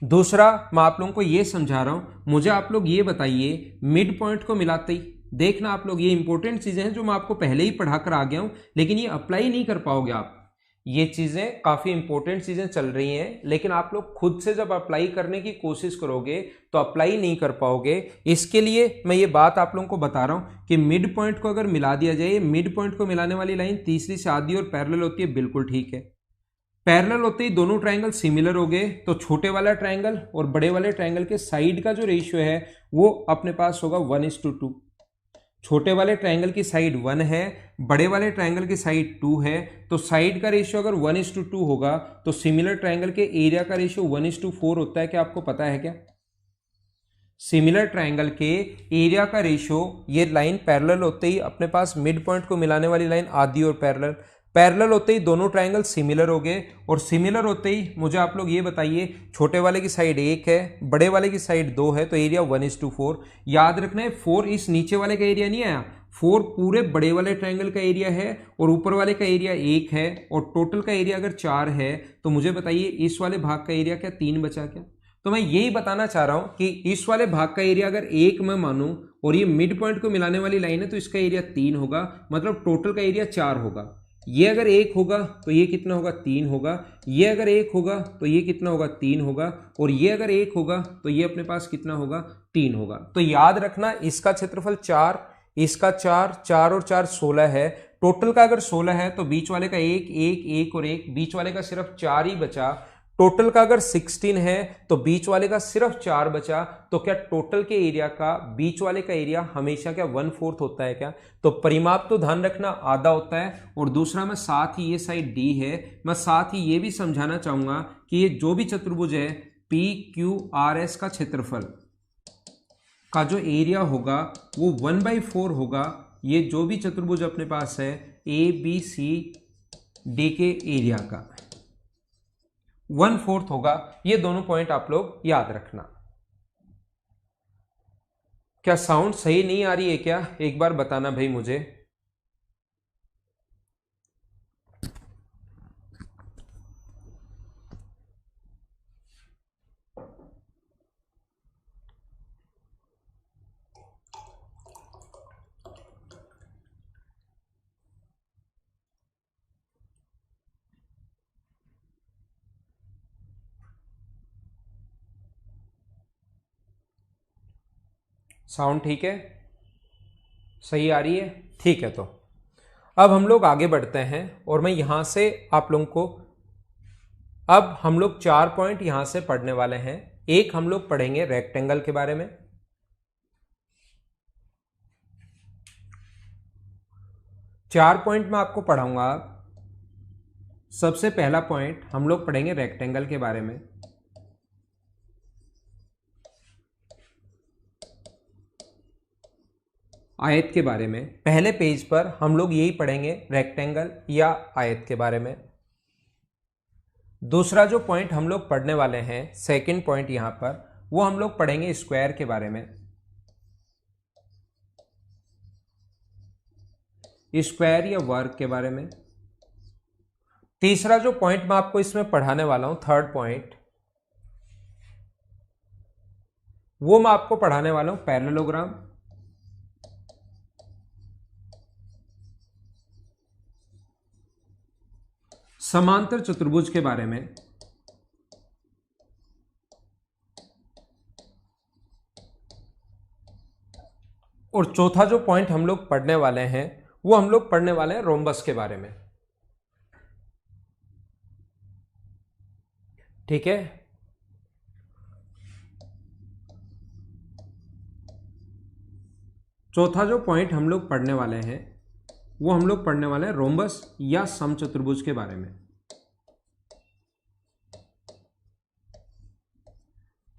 दूसरा मैं आप लोगों को ये समझा रहा हूं, मुझे आप लोग ये बताइए, मिड पॉइंट को मिलाते ही देखना आप लोग, ये इंपॉर्टेंट चीजें हैं जो मैं आपको पहले ही पढ़ा कर आ गया हूं, लेकिन ये अप्लाई नहीं कर पाओगे आप। ये चीजें काफी इंपॉर्टेंट चीजें चल रही हैं, लेकिन आप लोग खुद से जब अप्लाई करने की कोशिश करोगे तो अप्लाई नहीं कर पाओगे। इसके लिए मैं ये बात आप लोगों को बता रहा हूं कि मिड पॉइंट को अगर मिला दिया जाए, मिड पॉइंट को मिलाने वाली लाइन तीसरी से आधी और पैरेलल होती है, बिल्कुल ठीक है। पैरेलल होते ही दोनों ट्रायंगल सिमिलर हो गए, तो छोटे वाला ट्रायंगल और बड़े वाले ट्रायंगल के साइड का जो रेशियो है वो अपने पास होगा 1:2। छोटे वाले ट्रायंगल की साइड 1 है, बड़े वाले ट्रायंगल की साइड 2 है, तो साइड का रेशियो अगर 1:2 होगा तो सिमिलर ट्रायंगल के एरिया का रेशियो 1:4 होता है। क्या आपको पता है क्या? सिमिलर ट्रायंगल के एरिया का रेशियो, ये लाइन पैरेलल होते ही अपने पास मिड पॉइंट को मिलाने वाली लाइन आधी और पैरेलल, पैरेलल होते ही दोनों ट्रायंगल सिमिलर हो गए, और सिमिलर होते ही मुझे आप लोग ये बताइए, छोटे वाले की साइड 1 है, बड़े वाले की साइड 2 है, तो एरिया 1:4। याद रखना है 4 इस नीचे वाले का एरिया नहीं आया, 4 पूरे बड़े वाले ट्रायंगल का एरिया है और ऊपर वाले का एरिया 1 है, और टोटल का एरिया अगर 4 है तो मुझे बताइए इस वाले भाग का एरिया क्या 3 बचा क्या? तो मैं यही बताना चाह रहा हूं कि इस वाले भाग का एरिया अगर 1 मैं मानूं और ये मिड पॉइंट को मिलाने वाली लाइन है तो इसका एरिया 3 होगा, मतलब टोटल का एरिया 4 होगा। ये अगर 1 होगा तो ये कितना होगा 3 होगा, ये अगर 1 होगा तो ये कितना होगा 3 होगा, और ये अगर 1 होगा तो ये अपने पास कितना होगा 3 होगा। तो याद रखना इसका क्षेत्रफल 4, इसका 4, 4 और 4 16 है, टोटल का अगर 16 है तो बीच वाले का 1 1 1 और 1, बीच वाले का सिर्फ 4 ही बचा। टोटल का अगर 16 है तो बीच वाले का सिर्फ 4 बचा, तो क्या टोटल के एरिया का बीच वाले का एरिया हमेशा क्या 1/4 होता है क्या? तो परिमाप तो ध्यान रखना आधा होता है। और दूसरा मैं साथ ही ये साइड डी है, मैं साथ ही ये भी समझाना चाहूंगा कि ये जो भी चतुर्भुज है PQRS का क्षेत्रफल का जो एरिया होगा वो 1/4 होगा। ये जो भी चतुर्भुज अपने पास है ABCD के एरिया का 1/4 होगा। ये दोनों पॉइंट आप लोग याद रखना। क्या साउंड सही नहीं आ रही है क्या? एक बार बताना भाई मुझे। साउंड ठीक है, सही आ रही है? ठीक है, तो अब हम लोग आगे बढ़ते हैं और मैं यहां से आप लोगों को, अब हम लोग 4 पॉइंट यहां से पढ़ने वाले हैं। एक हम लोग पढ़ेंगे रेक्टेंगल के बारे में, 4 पॉइंट मैं आपको पढ़ाऊंगा। सबसे पहला पॉइंट हम लोग पढ़ेंगे रेक्टेंगल के बारे में, आयत के बारे में। पहले पेज पर हम लोग यही पढ़ेंगे रेक्टेंगल या आयत के बारे में। दूसरा जो पॉइंट हम लोग पढ़ने वाले हैं, सेकंड पॉइंट यहां पर, वो हम लोग पढ़ेंगे स्क्वायर के बारे में, स्क्वायर या वर्ग के बारे में। तीसरा जो पॉइंट मैं आपको इसमें पढ़ाने वाला हूं, थर्ड पॉइंट, वो मैं आपको पढ़ाने वाला हूं पैरेललोग्राम। समांतर चतुर्भुज के बारे में, और चौथा जो पॉइंट हम लोग पढ़ने वाले हैं वो हम लोग पढ़ने वाले हैं रोम्बस के बारे में। ठीक है, चौथा जो पॉइंट हम लोग पढ़ने वाले हैं वो हम लोग पढ़ने वाले हैं रोम्बस या समचतुर्भुज के बारे में।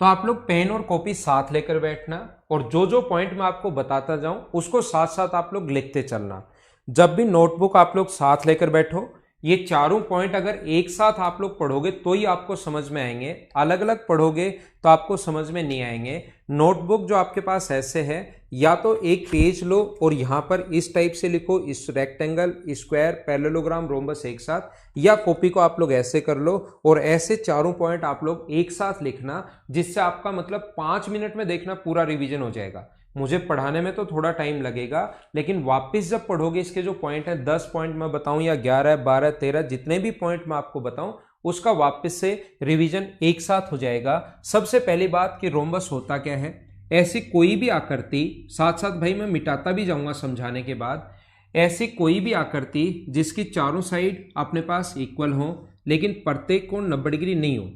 तो आप लोग पेन और कॉपी साथ लेकर बैठना और जो जो पॉइंट मैं आपको बताता जाऊं उसको साथ साथ आप लोग लिखते चलना। जब भी नोटबुक आप लोग साथ लेकर बैठो, ये चारों पॉइंट अगर एक साथ आप लोग पढ़ोगे तो ही आपको समझ में आएंगे, अलग अलग पढ़ोगे तो आपको समझ में नहीं आएंगे। नोटबुक जो आपके पास ऐसे है, या तो एक पेज लो और यहां पर इस टाइप से लिखो, इस रेक्टेंगल, स्क्वायर, पैरेललोग्राम, रोम्बस एक साथ, या कॉपी को आप लोग ऐसे कर लो और ऐसे चारों पॉइंट आप लोग एक साथ लिखना, जिससे आपका मतलब 5 मिनट में देखना पूरा रिवीजन हो जाएगा। मुझे पढ़ाने में तो थोड़ा टाइम लगेगा, लेकिन वापस जब पढ़ोगे इसके जो पॉइंट है 10 पॉइंट मैं बताऊं या 11 12 13 जितने भी पॉइंट मैं आपको बताऊं उसका वापस से रिवीजन एक साथ हो जाएगा। सबसे पहली बात कि रोम्बस होता क्या है। ऐसी कोई भी आकृति, साथ साथ भाई मैं मिटाता भी जाऊंगा समझाने के बाद, ऐसी कोई भी आकृति जिसकी चारों साइड अपने पास इक्वल हो लेकिन प्रत्येक कोण 90 डिग्री नहीं हो।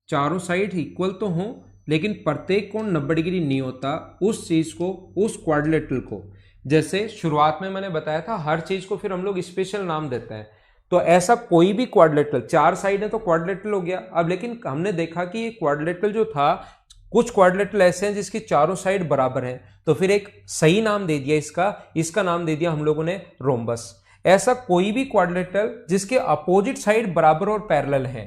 चारों साइड इक्वल तो हो लेकिन प्रत्येक कोण 90 डिग्री नहीं होता, उस चीज को, उस क्वाड्रिलेटरल को, जैसे शुरुआत में मैंने बताया था हर चीज को फिर हम लोग स्पेशल नाम देते हैं। तो ऐसा कोई भी क्वाड्रिलेटरल, चार साइड है तो क्वाड्रिलेटरल हो गया। अब लेकिन हमने देखा कि ये क्वाड्रिलेटरल जो था, कुछ क्वाड्रिलेटरल ऐसे हैं जिसकी चारों साइड बराबर हैं, तो फिर एक सही नाम दे दिया इसका नाम दे दिया हम लोगों ने रोम्बस। ऐसा कोई भी क्वाड्रिलेटरल जिसके अपोजिट साइड बराबर और पैरेलल है,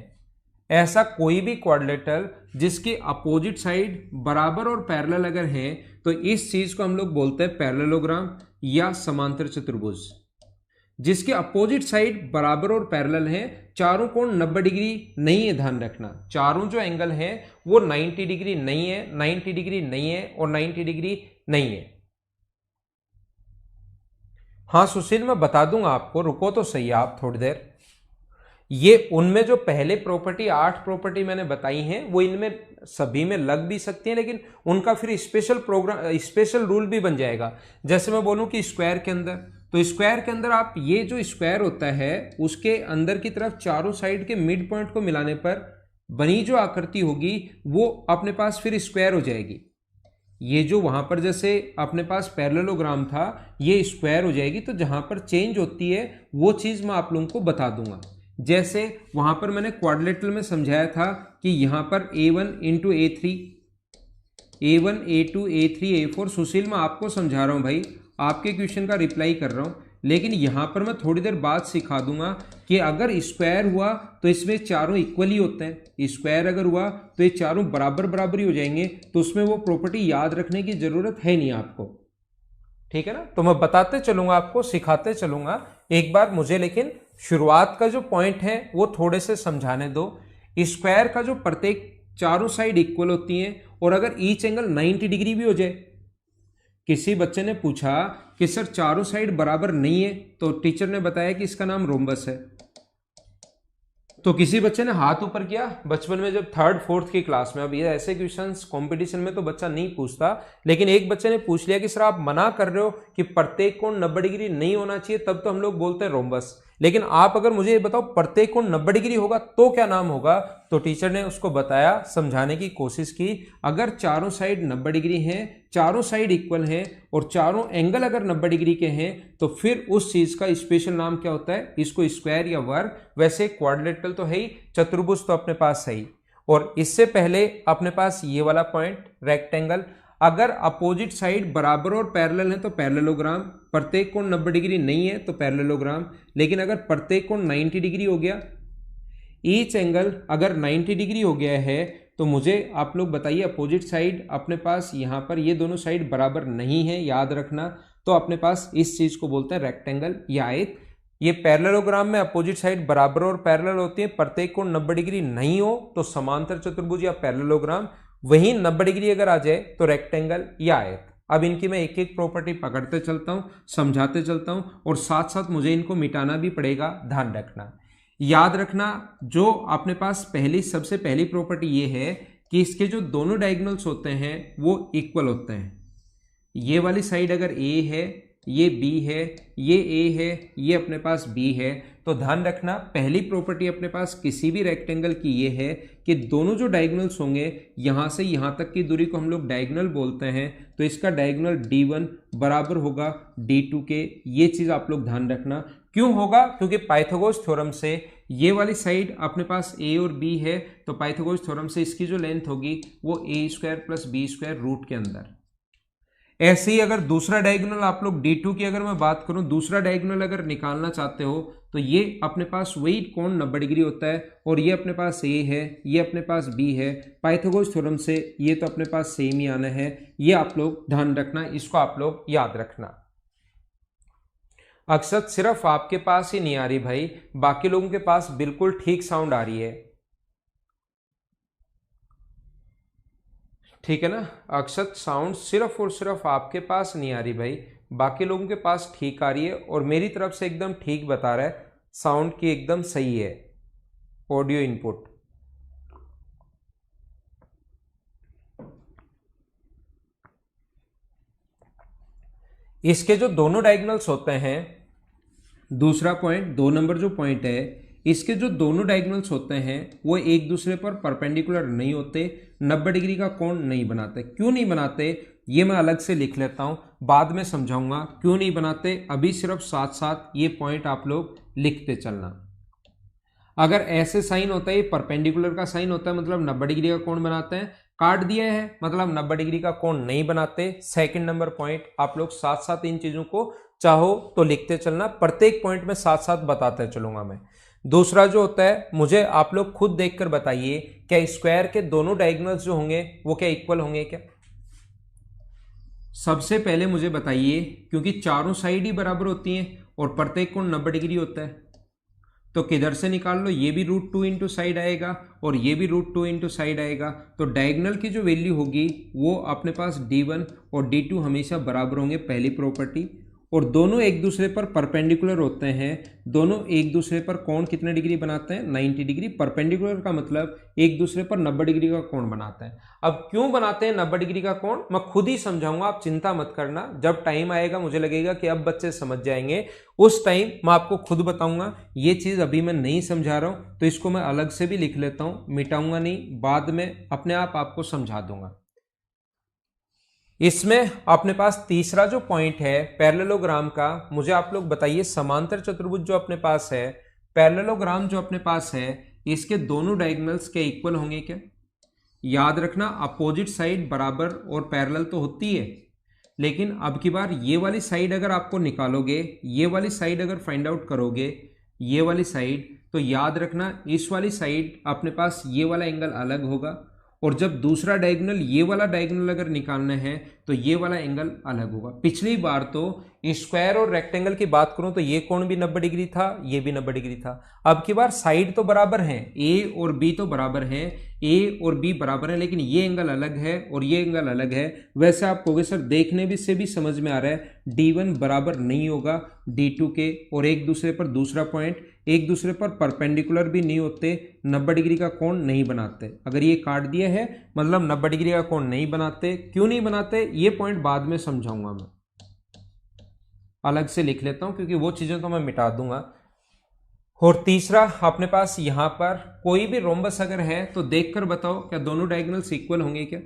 ऐसा कोई भी क्वाड्रिलेटरल जिसके अपोजिट साइड बराबर और पैरेलल अगर है तो इस चीज को हम लोग बोलते हैं पैरेललोग्राम या समांतर चतुर्भुज। जिसके अपोजिट साइड बराबर और पैरेलल है, चारों कोण 90 डिग्री नहीं है, ध्यान रखना चारों जो एंगल हैं वो 90 डिग्री नहीं है, 90 डिग्री नहीं है और 90 डिग्री नहीं है। हाँ सुशील मैं बता दूंगा आपको, रुको तो सही आप थोड़ी देर। ये उनमें जो पहले प्रॉपर्टी 8 प्रॉपर्टी मैंने बताई हैं वो इनमें सभी में लग भी सकती हैं, लेकिन उनका फिर स्पेशल रूल भी बन जाएगा। जैसे मैं बोलूं कि स्क्वायर के अंदर, तो स्क्वायर के अंदर आप ये जो स्क्वायर होता है उसके अंदर की तरफ चारों साइड के मिड पॉइंट को मिलाने पर बनी जो आकृति होगी वो अपने पास फिर स्क्वायर हो जाएगी। ये जो वहां पर जैसे अपने पास पैरेललोग्राम था ये स्क्वायर हो जाएगी। तो जहां पर चेंज होती है वो चीज मैं आप लोगों को बता दूंगा। जैसे वहां पर मैंने क्वाड्रिलेटरल में समझाया था कि यहां पर A1 into A3, A1 A2 A3 A4, सुशील मैं आपको समझा रहा हूं भाई, आपके क्वेश्चन का रिप्लाई कर रहा हूं, लेकिन यहां पर मैं थोड़ी देर बाद सिखा दूंगा कि अगर स्क्वायर हुआ तो इसमें चारों इक्वल ही होते हैं, स्क्वायर अगर हुआ तो ये चारों बराबर बराबर ही हो जाएंगे, तो उसमें वो प्रॉपर्टी याद रखने की जरूरत है नहीं आपको, ठीक है ना। तो मैं बताते चलूंगा आपको, सिखाते चलूंगा एक बार, मुझे लेकिन शुरुआत का जो पॉइंट है वो थोड़े से समझाने दो। स्क्वायर का जो प्रत्येक चारों साइड इक्वल होती हैं और अगर ईच एंगल 90 डिग्री भी हो जाए। किसी बच्चे ने पूछा कि सर चारों साइड बराबर नहीं है, तो टीचर ने बताया कि इसका नाम रोम्बस है। तो किसी बच्चे ने हाथ ऊपर किया बचपन में जब 3rd 4th की क्लास में। अब ये ऐसे क्वेश्चंस कंपटीशन में तो बच्चा नहीं पूछता, लेकिन एक बच्चे ने पूछ लिया कि सर आप मना कर रहे हो कि प्रत्येक कोण 90 डिग्री नहीं होना चाहिए, तब तो हम लोग बोलते हैं रोम्बस, लेकिन आप अगर मुझे ये बताओ प्रत्येक कोण 90 डिग्री होगा तो क्या नाम होगा। तो टीचर ने उसको बताया, समझाने की कोशिश की, अगर चारों साइड 90 डिग्री हैं, चारों साइड इक्वल हैं और चारों एंगल अगर 90 डिग्री के हैं तो फिर उस चीज का स्पेशल नाम क्या होता है, इसको स्क्वायर या वर्ग। वैसे क्वाड्रिलेटरल तो है ही, चतुर्भुज तो अपने पास है ही। और इससे पहले अपने पास ये वाला पॉइंट रेक्टेंगल, अगर अपोजिट साइड बराबर और पैरेलल है तो पैरेललोग्राम, प्रत्येक कोण 90 डिग्री नहीं है तो पैरेललोग्राम, लेकिन अगर प्रत्येक कोण 90 डिग्री हो गया, ईच एंगल अगर 90 डिग्री हो गया है, तो मुझे आप लोग बताइए अपोजिट साइड अपने पास यहाँ पर ये दोनों साइड बराबर नहीं है, याद रखना, तो अपने पास इस चीज को बोलते हैं रेक्टेंगल या आयत। ये पैरेललोग्राम में अपोजिट साइड बराबर और पैरेलल होती है, प्रत्येक कोण 90 डिग्री नहीं हो तो समांतर चतुर्भुज या पैरेललोग्राम, वहीं 90 डिग्री अगर आ जाए तो रेक्टेंगल या आयत। अब इनकी मैं एक एक प्रॉपर्टी पकड़ते चलता हूं, समझाते चलता हूं और साथ साथ मुझे इनको मिटाना भी पड़ेगा, ध्यान रखना। याद रखना जो अपने पास सबसे पहली प्रॉपर्टी ये है कि इसके जो दोनों डायगोनल्स होते हैं वो इक्वल होते हैं। ये वाली साइड अगर A है, ये B है, ये A है, ये अपने पास B है, तो ध्यान रखना पहली प्रॉपर्टी अपने पास किसी भी रेक्टेंगल की ये है कि दोनों जो डायगोनल्स होंगे, यहां से यहां तक की दूरी को हम लोग डायगोनल बोलते हैं, तो इसका डायगोनल D1 बराबर होगा D2 के। ये चीज आप लोग ध्यान रखना। क्यों होगा? क्योंकि पाइथागोरस थ्योरम से ये वाली साइड अपने पास A और B है, तो पाइथागोरस थ्योरम से इसकी जो लेंथ होगी वो A² + B² रूट के अंदर। ऐसे ही अगर दूसरा डायगोनल आप लोग D2 की अगर मैं बात करूं, दूसरा डायगोनल अगर निकालना चाहते हो तो ये अपने पास वही कोण 90 डिग्री होता है और ये अपने पास A है, ये अपने पास B है। पाइथागोरस थ्योरम से ये तो अपने पास सेम ही आना है, ये आप लोग ध्यान रखना, इसको आप लोग याद रखना। अक्सर सिर्फ आपके पास ही नहीं आ रही भाई, बाकी लोगों के पास बिल्कुल ठीक साउंड आ रही है, ठीक है ना। अक्षत साउंड सिर्फ और सिर्फ आपके पास नहीं आ रही भाई, बाकी लोगों के पास ठीक आ रही है और मेरी तरफ से एकदम ठीक बता रहा है, साउंड की एकदम सही है ऑडियो इनपुट। इसके जो दोनों डायगोनल्स होते हैं, दूसरा पॉइंट 2 नंबर जो पॉइंट है, इसके जो दोनों डायगोनल्स होते हैं वो एक दूसरे पर परपेंडिकुलर नहीं होते, 90 डिग्री का कोण नहीं बनाते। क्यों नहीं बनाते ये मैं अलग से लिख लेता हूं, बाद में समझाऊंगा क्यों नहीं बनाते। अभी सिर्फ साथ साथ ये पॉइंट आप लोग लिखते चलना। अगर ऐसे साइन होता है, ये परपेंडिकुलर का साइन होता है मतलब 90 डिग्री का कोण बनाते हैं, काट दिया है मतलब 90 डिग्री का कोण नहीं बनाते। सेकंड नंबर पॉइंट आप लोग साथ साथ इन चीजों को चाहो तो लिखते चलना, प्रत्येक पॉइंट में साथ साथ बताते चलूंगा मैं। दूसरा जो होता है, मुझे आप लोग खुद देखकर बताइए क्या स्क्वायर के दोनों डायगोनल्स जो होंगे वो क्या इक्वल होंगे क्या? सबसे पहले मुझे बताइए, क्योंकि चारों साइड ही बराबर होती हैं और प्रत्येक कोण 90 डिग्री होता है, तो किधर से निकाल लो, ये भी √2 इंटू साइड आएगा और ये भी √2 इंटू साइड आएगा। तो डायगोनल की जो वैल्यू होगी वो अपने पास D1 और D2 हमेशा बराबर होंगे, पहली प्रॉपर्टी। और दोनों एक दूसरे पर परपेंडिकुलर होते हैं, दोनों एक दूसरे पर कोण कितने डिग्री बनाते हैं? 90 डिग्री। परपेंडिकुलर का मतलब एक दूसरे पर 90 डिग्री का कोण बनाते हैं। अब क्यों बनाते हैं 90 डिग्री का कोण, मैं खुद ही समझाऊंगा, आप चिंता मत करना। जब टाइम आएगा मुझे लगेगा कि अब बच्चे समझ जाएंगे, उस टाइम मैं आपको खुद बताऊंगा। ये चीज अभी मैं नहीं समझा रहा हूं तो इसको मैं अलग से भी लिख लेता हूं, मिटाऊंगा नहीं, बाद में अपने आप आपको समझा दूंगा। इसमें अपने पास तीसरा जो पॉइंट है पैरेललोग्राम का, मुझे आप लोग बताइए समांतर चतुर्भुज जो अपने पास है, पैरेललोग्राम जो अपने पास है, इसके दोनों डायगोनल्स के इक्वल होंगे क्या? याद रखना अपोजिट साइड बराबर और पैरेलल तो होती है, लेकिन अब की बार ये वाली साइड अगर आपको निकालोगे, ये वाली साइड अगर फाइंड आउट करोगे, ये वाली साइड, तो याद रखना इस वाली साइड अपने पास ये वाला एंगल अलग होगा, और जब दूसरा डायगोनल ये वाला डायगोनल अगर निकालना है तो ये वाला एंगल अलग होगा। पिछली बार तो स्क्वायर और रेक्टेंगल की बात करूं तो ये कोण भी 90 डिग्री था, ये भी 90 डिग्री था। अब की बार साइड तो बराबर है, ए और बी तो बराबर है, ए और बी बराबर है, लेकिन ये एंगल अलग है और ये एंगल अलग है। वैसे आप कहोगे सर देखने भी से भी समझ में आ रहा है D1 बराबर नहीं होगा D2 के, और एक दूसरे पर, दूसरा पॉइंट, एक दूसरे पर परपेंडिकुलर भी नहीं होते, 90 डिग्री का कोण नहीं बनाते। अगर ये काट दिया है मतलब 90 डिग्री का कोण नहीं बनाते। क्यों नहीं बनाते ये पॉइंट बाद में समझाऊंगा, मैं अलग से लिख लेता हूं क्योंकि वो चीजें तो मैं मिटा दूंगा। और तीसरा अपने पास यहां पर कोई भी रोम्बस अगर है तो देखकर बताओ क्या दोनों डायगोनल्स इक्वल होंगे क्या?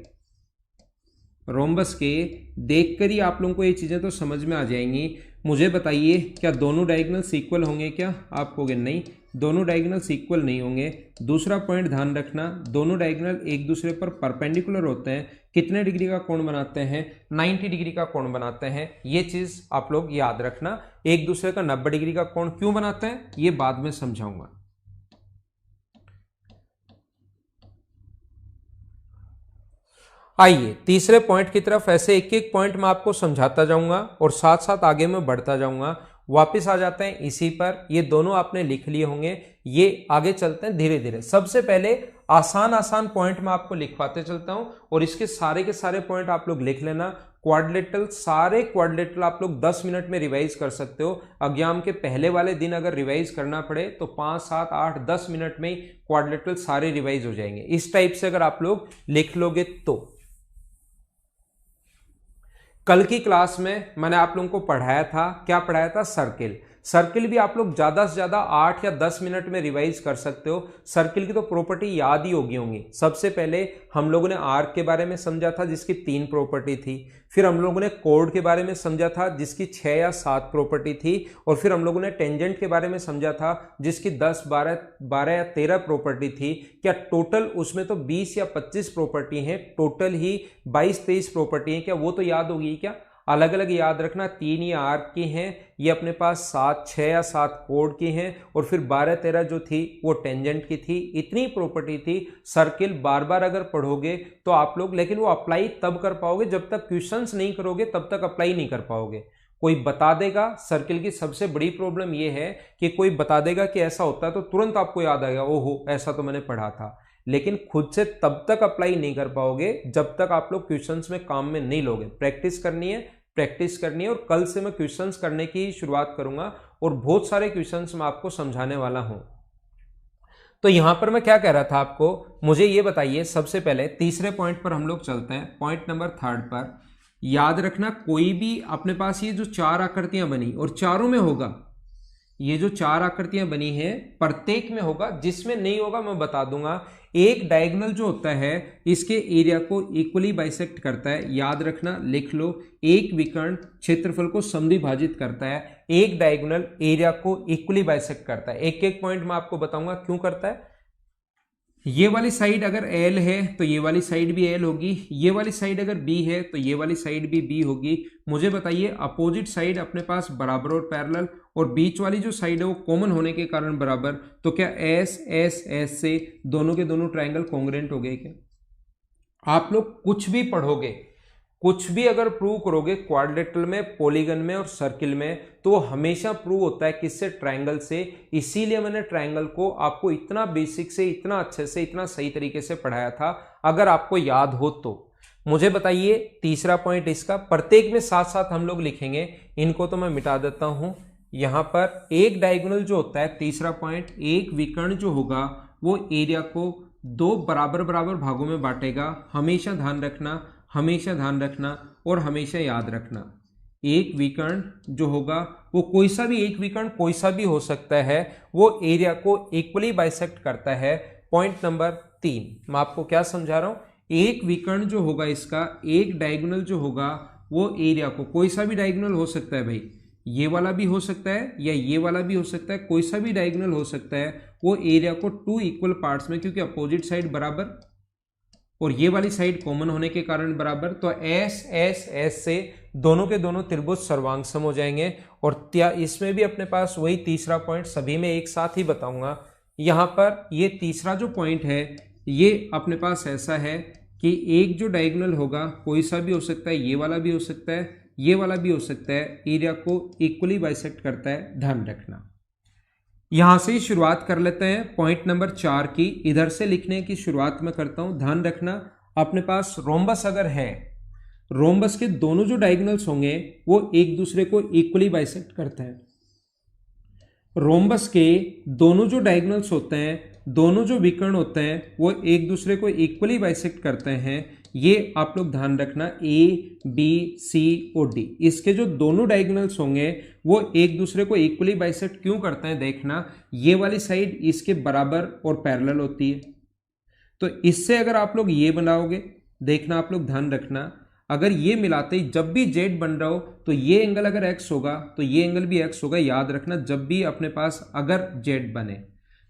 रोम्बस के देखकर ही आप लोगों को ये चीजें तो समझ में आ जाएंगी। मुझे बताइए क्या दोनों डायगोनल्स इक्वल होंगे क्या? आप कहोगे नहीं, दोनों डायगोनल्स इक्वल नहीं होंगे। दूसरा पॉइंट ध्यान रखना, दोनों डायगोनल एक दूसरे पर परपेंडिकुलर होते हैं, कितने डिग्री का कोण बनाते हैं? 90 डिग्री का कोण बनाते हैं। ये चीज आप लोग याद रखना, एक दूसरे का 90 डिग्री का कोण क्यों बनाते हैं ये बाद में समझाऊंगा। आइए तीसरे पॉइंट की तरफ, ऐसे एक एक पॉइंट मैं आपको समझाता जाऊंगा और साथ साथ आगे मैं बढ़ता जाऊंगा। वापस आ जाते हैं इसी पर, ये दोनों आपने लिख लिए होंगे, ये आगे चलते हैं धीरे धीरे। सबसे पहले आसान आसान पॉइंट मैं आपको लिखवाते चलता हूं और इसके सारे के सारे पॉइंट आप लोग लिख लेना। क्वाड्रिलेटरल, सारे क्वाड्रिलेटरल आप लोग 10 मिनट में रिवाइज कर सकते हो। एग्जाम के पहले वाले दिन अगर रिवाइज करना पड़े तो 5, 7, 8, 10 मिनट में ही क्वाड्रिलेटरल सारे रिवाइज हो जाएंगे। इस टाइप से अगर आप लोग लिख लोगे तो। कल की क्लास में मैंने आप लोगों को पढ़ाया था, क्या पढ़ाया था? सर्किल। सर्किल भी आप लोग ज्यादा से ज्यादा 8 या 10 मिनट में रिवाइज कर सकते हो। सर्किल की तो प्रॉपर्टी याद ही होगी। सबसे पहले हम लोगों ने आर्क के बारे में समझा था जिसकी 3 प्रॉपर्टी थी, फिर हम लोगों ने कोड के बारे में समझा था जिसकी 6 या 7 प्रॉपर्टी थी, और फिर हम लोगों ने टेंजेंट के बारे में समझा था जिसकी 10, 12 या 13 प्रॉपर्टी थी। क्या टोटल उसमें तो 20 या 25 प्रॉपर्टी हैं, टोटल ही 22-23 प्रॉपर्टी हैं। क्या वो तो याद होगी क्या? अलग अलग याद रखना, 3 ये आर्क की हैं, ये अपने पास 6 या 7 कोड की हैं, और फिर 12-13 जो थी वो टेंजेंट की थी। इतनी प्रॉपर्टी थी। सर्किल बार बार अगर पढ़ोगे तो आप लोग, लेकिन वो अप्लाई तब कर पाओगे जब तक क्वेश्चंस नहीं करोगे, तब तक अप्लाई नहीं कर पाओगे। कोई बता देगा। सर्किल की सबसे बड़ी प्रॉब्लम यह है कि कोई बता देगा कि ऐसा होता है तो तुरंत आपको याद आएगा, ओहो ऐसा तो मैंने पढ़ा था, लेकिन खुद से तब तक अप्लाई नहीं कर पाओगे जब तक आप लोग क्वेश्चंस में काम में नहीं लोगे। प्रैक्टिस करनी है, प्रैक्टिस करनी है, और कल से मैं क्वेश्चंस करने की शुरुआत करूंगा और बहुत सारे क्वेश्चंस मैं आपको समझाने वाला हूं। तो यहां पर मैं क्या कह रहा था आपको, मुझे ये बताइए सबसे पहले तीसरे पॉइंट पर हम लोग चलते हैं, पॉइंट नंबर 3 पर। याद रखना कोई भी अपने पास ये जो 4 आकृतियां बनी और चारों में होगा, ये जो 4 आकृतियां बनी है प्रत्येक में होगा, जिसमें नहीं होगा मैं बता दूंगा। एक डायगोनल जो होता है इसके एरिया को इक्वली बाइसेक्ट करता है, याद रखना लिख लो। एक विकर्ण क्षेत्रफल को समद्विभाजित करता है, एक डायगोनल एरिया को इक्वली बाइसेक्ट करता है। एक एक पॉइंट मैं आपको बताऊंगा क्यों करता है। ये वाली साइड अगर L है तो ये वाली साइड भी L होगी, ये वाली साइड अगर B है तो ये वाली साइड भी B होगी। मुझे बताइए अपोजिट साइड अपने पास बराबर और पैरेलल, और बीच वाली जो साइड है वो कॉमन होने के कारण बराबर, तो क्या S S S से दोनों के दोनों ट्रायंगल कॉन्ग्रुएंट हो गए क्या? आप लोग कुछ भी पढ़ोगे, कुछ भी अगर प्रूव करोगे क्वाड्रिलेटरल में, पॉलीगन में और सर्किल में, तो हमेशा प्रूव होता है किससे? ट्रायंगल से। इसीलिए मैंने ट्रायंगल को आपको इतना बेसिक से, इतना अच्छे से, इतना सही तरीके से पढ़ाया था, अगर आपको याद हो तो। मुझे बताइए तीसरा पॉइंट इसका, प्रत्येक में साथ साथ हम लोग लिखेंगे, इनको तो मैं मिटा देता हूं। यहां पर एक डायगोनल जो होता है, तीसरा पॉइंट, एक विकर्ण जो होगा वो एरिया को 2 बराबर बराबर भागों में बांटेगा। हमेशा ध्यान रखना, हमेशा ध्यान रखना और हमेशा याद रखना, एक विकर्ण जो होगा वो कोई सा भी, एक विकर्ण कोई सा भी हो सकता है, वो एरिया को इक्वली बाइसेक्ट करता है। पॉइंट नंबर 3 मैं आपको क्या समझा रहा हूं, एक विकर्ण जो होगा इसका, एक डायगोनल जो होगा वो एरिया को, कोई सा भी डायगोनल हो सकता है भाई, ये वाला भी हो सकता है या ये वाला भी हो सकता है, कोई सा भी डायगोनल हो सकता है, वो एरिया को 2 इक्वल पार्ट्स में, क्योंकि अपोजिट साइड बराबर और ये वाली साइड कॉमन होने के कारण बराबर, तो S S S से दोनों के दोनों त्रिभुज सर्वांगसम हो जाएंगे। और इसमें भी अपने पास वही तीसरा पॉइंट, सभी में एक साथ ही बताऊंगा। यहां पर ये तीसरा जो पॉइंट है ये अपने पास ऐसा है कि एक जो डायगोनल होगा कोई सा भी हो सकता है, ये वाला भी हो सकता है, ये वाला भी हो सकता है, एरिया को इक्वली बाइसेक्ट करता है, ध्यान रखना। यहां से शुरुआत कर लेते हैं पॉइंट नंबर 4 की, इधर से लिखने की शुरुआत मैं करता हूं। ध्यान रखना अपने पास रोम्बस अगर है, रोम्बस के दोनों जो डायगोनल्स होंगे वो एक दूसरे को इक्वली बाइसेक्ट करते हैं। रोम्बस के दोनों जो डायगोनल्स होते हैं, दोनों जो विकर्ण होते हैं, वो एक दूसरे को इक्वली बाइसेक्ट करते हैं। ये आप लोग ध्यान रखना, ए बी सी और डी, इसके जो दोनों डायगोनल्स होंगे वो एक दूसरे को इक्वली बाइसेक्ट क्यों करते हैं? देखना, ये वाली साइड इसके बराबर और पैरेलल होती है, तो इससे अगर आप लोग ये बनाओगे, देखना आप लोग ध्यान रखना, अगर ये मिलाते ही जब भी जेड बन रहा हो तो ये एंगल अगर एक्स होगा तो ये एंगल भी एक्स होगा। याद रखना, जब भी अपने पास अगर जेड बने,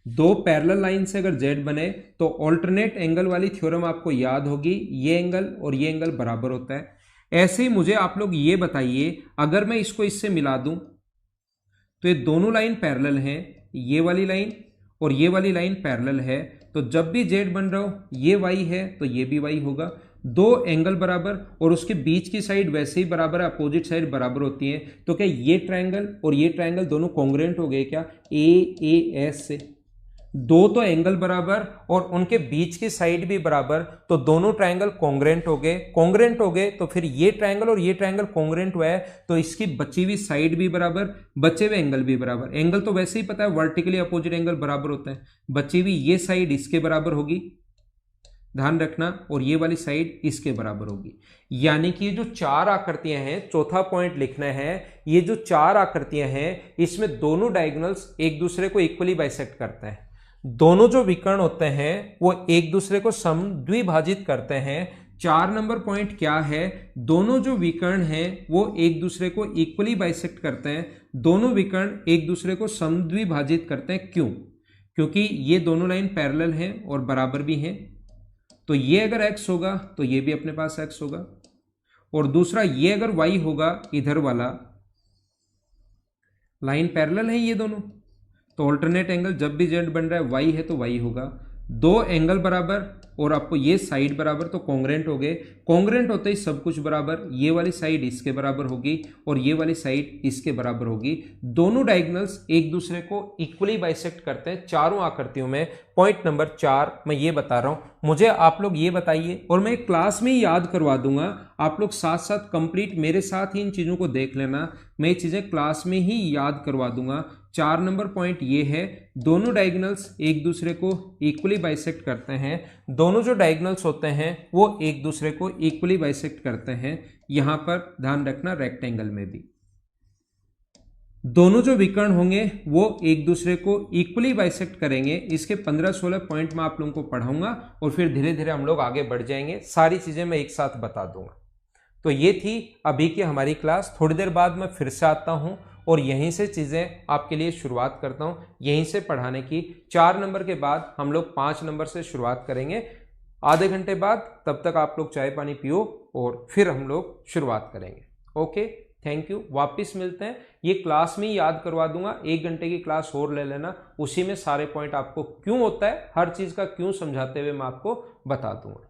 दो पैरेलल लाइन से अगर जेड बने तो ऑल्टरनेट एंगल वाली थ्योरम आपको याद होगी, ये एंगल और ये एंगल बराबर होता है। ऐसे ही मुझे आप लोग ये बताइए, अगर मैं इसको इससे मिला दूं तो ये दोनों लाइन पैरेलल हैं, ये वाली लाइन और ये वाली लाइन पैरेलल है, तो जब भी जेड बन रहा हो ये वाई है तो ये भी वाई होगा। दो एंगल बराबर और उसके बीच की साइड वैसे ही बराबर है, अपोजिट साइड बराबर होती है, तो क्या ये ट्रायंगल और ये ट्रायंगल दोनों कॉन्ग्रुएंट हो गए क्या? ए एस से दो तो एंगल बराबर और उनके बीच की साइड भी बराबर, तो दोनों ट्रायंगल कॉन्ग्रुएंट हो गए। कॉन्ग्रुएंट हो गए तो फिर ये ट्रायंगल और ये ट्रायंगल कॉन्ग्रुएंट हुआ है, तो इसकी बची हुई साइड भी बराबर, बचे हुए एंगल भी बराबर। एंगल तो वैसे ही पता है वर्टिकली अपोजिट एंगल बराबर होता है, बची हुई ये साइड इसके बराबर होगी, ध्यान रखना, और ये वाली साइड इसके बराबर होगी। यानी कि ये जो चार आकृतियां हैं, चौथा पॉइंट लिखना है, ये जो चार आकृतियां हैं इसमें दोनों डायगोनल्स एक दूसरे को इक्वली बाइसेक्ट करते हैं। दोनों जो विकर्ण होते हैं वो एक दूसरे को समद्विभाजित करते हैं। 4 नंबर पॉइंट क्या है? दोनों जो विकर्ण हैं वो एक दूसरे को इक्वली बाइसेक्ट करते हैं, दोनों विकर्ण एक दूसरे को समद्विभाजित करते हैं। क्यों? क्योंकि ये दोनों लाइन पैरेलल हैं और बराबर भी हैं, तो ये अगर x होगा तो ये भी अपने पास x होगा, और दूसरा ये अगर y होगा, इधर वाला लाइन पैरेलल है ये दोनों, तो ऑल्टरनेट एंगल जब भी z बन रहा है y है तो y होगा। दो एंगल बराबर और आपको ये साइड बराबर, तो कॉन्ग्रेंट हो गए। कॉन्ग्रेंट होते ही सब कुछ बराबर, ये वाली साइड इसके बराबर होगी और ये वाली साइड इसके बराबर होगी। दोनों डायगोनल्स एक दूसरे को इक्वली बाइसेक्ट करते हैं चारों आकृतियों में। पॉइंट नंबर 4 मैं ये बता रहा हूं, मुझे आप लोग ये बताइए और मैं क्लास में ही याद करवा दूंगा, आप लोग साथ साथ कंप्लीट मेरे साथ ही इन चीजों को देख लेना, मैं ये चीजें क्लास में ही याद करवा दूंगा। 4 नंबर पॉइंट ये है, दोनों डायगोनल्स एक दूसरे को इक्वली बाइसेक्ट करते हैं। दोनों जो डायगोनल्स होते हैं वो एक दूसरे को इक्वली बाइसेक्ट करते हैं। यहां पर ध्यान रखना रेक्टेंगल में भी दोनों जो विकर्ण होंगे वो एक दूसरे को इक्वली बाइसेक्ट करेंगे। इसके 15-16 पॉइंट मैं आप लोगों को पढ़ाऊंगा और फिर धीरे धीरे हम लोग आगे बढ़ जाएंगे, सारी चीजें मैं एक साथ बता दूंगा। तो ये थी अभी की हमारी क्लास। थोड़ी देर बाद मैं फिर से आता हूं और यहीं से चीजें आपके लिए शुरुआत करता हूं, यहीं से पढ़ाने की। 4 नंबर के बाद हम लोग 5 नंबर से शुरुआत करेंगे आधे घंटे बाद। तब तक आप लोग चाय पानी पियो और फिर हम लोग शुरुआत करेंगे। Okay, thank you. वापिस मिलते हैं, ये क्लास में ही याद करवा दूंगा, 1 घंटे की क्लास और ले लेना, उसी में सारे पॉइंट आपको क्यों होता है, हर चीज का क्यों समझाते हुए मैं आपको बता दूंगा।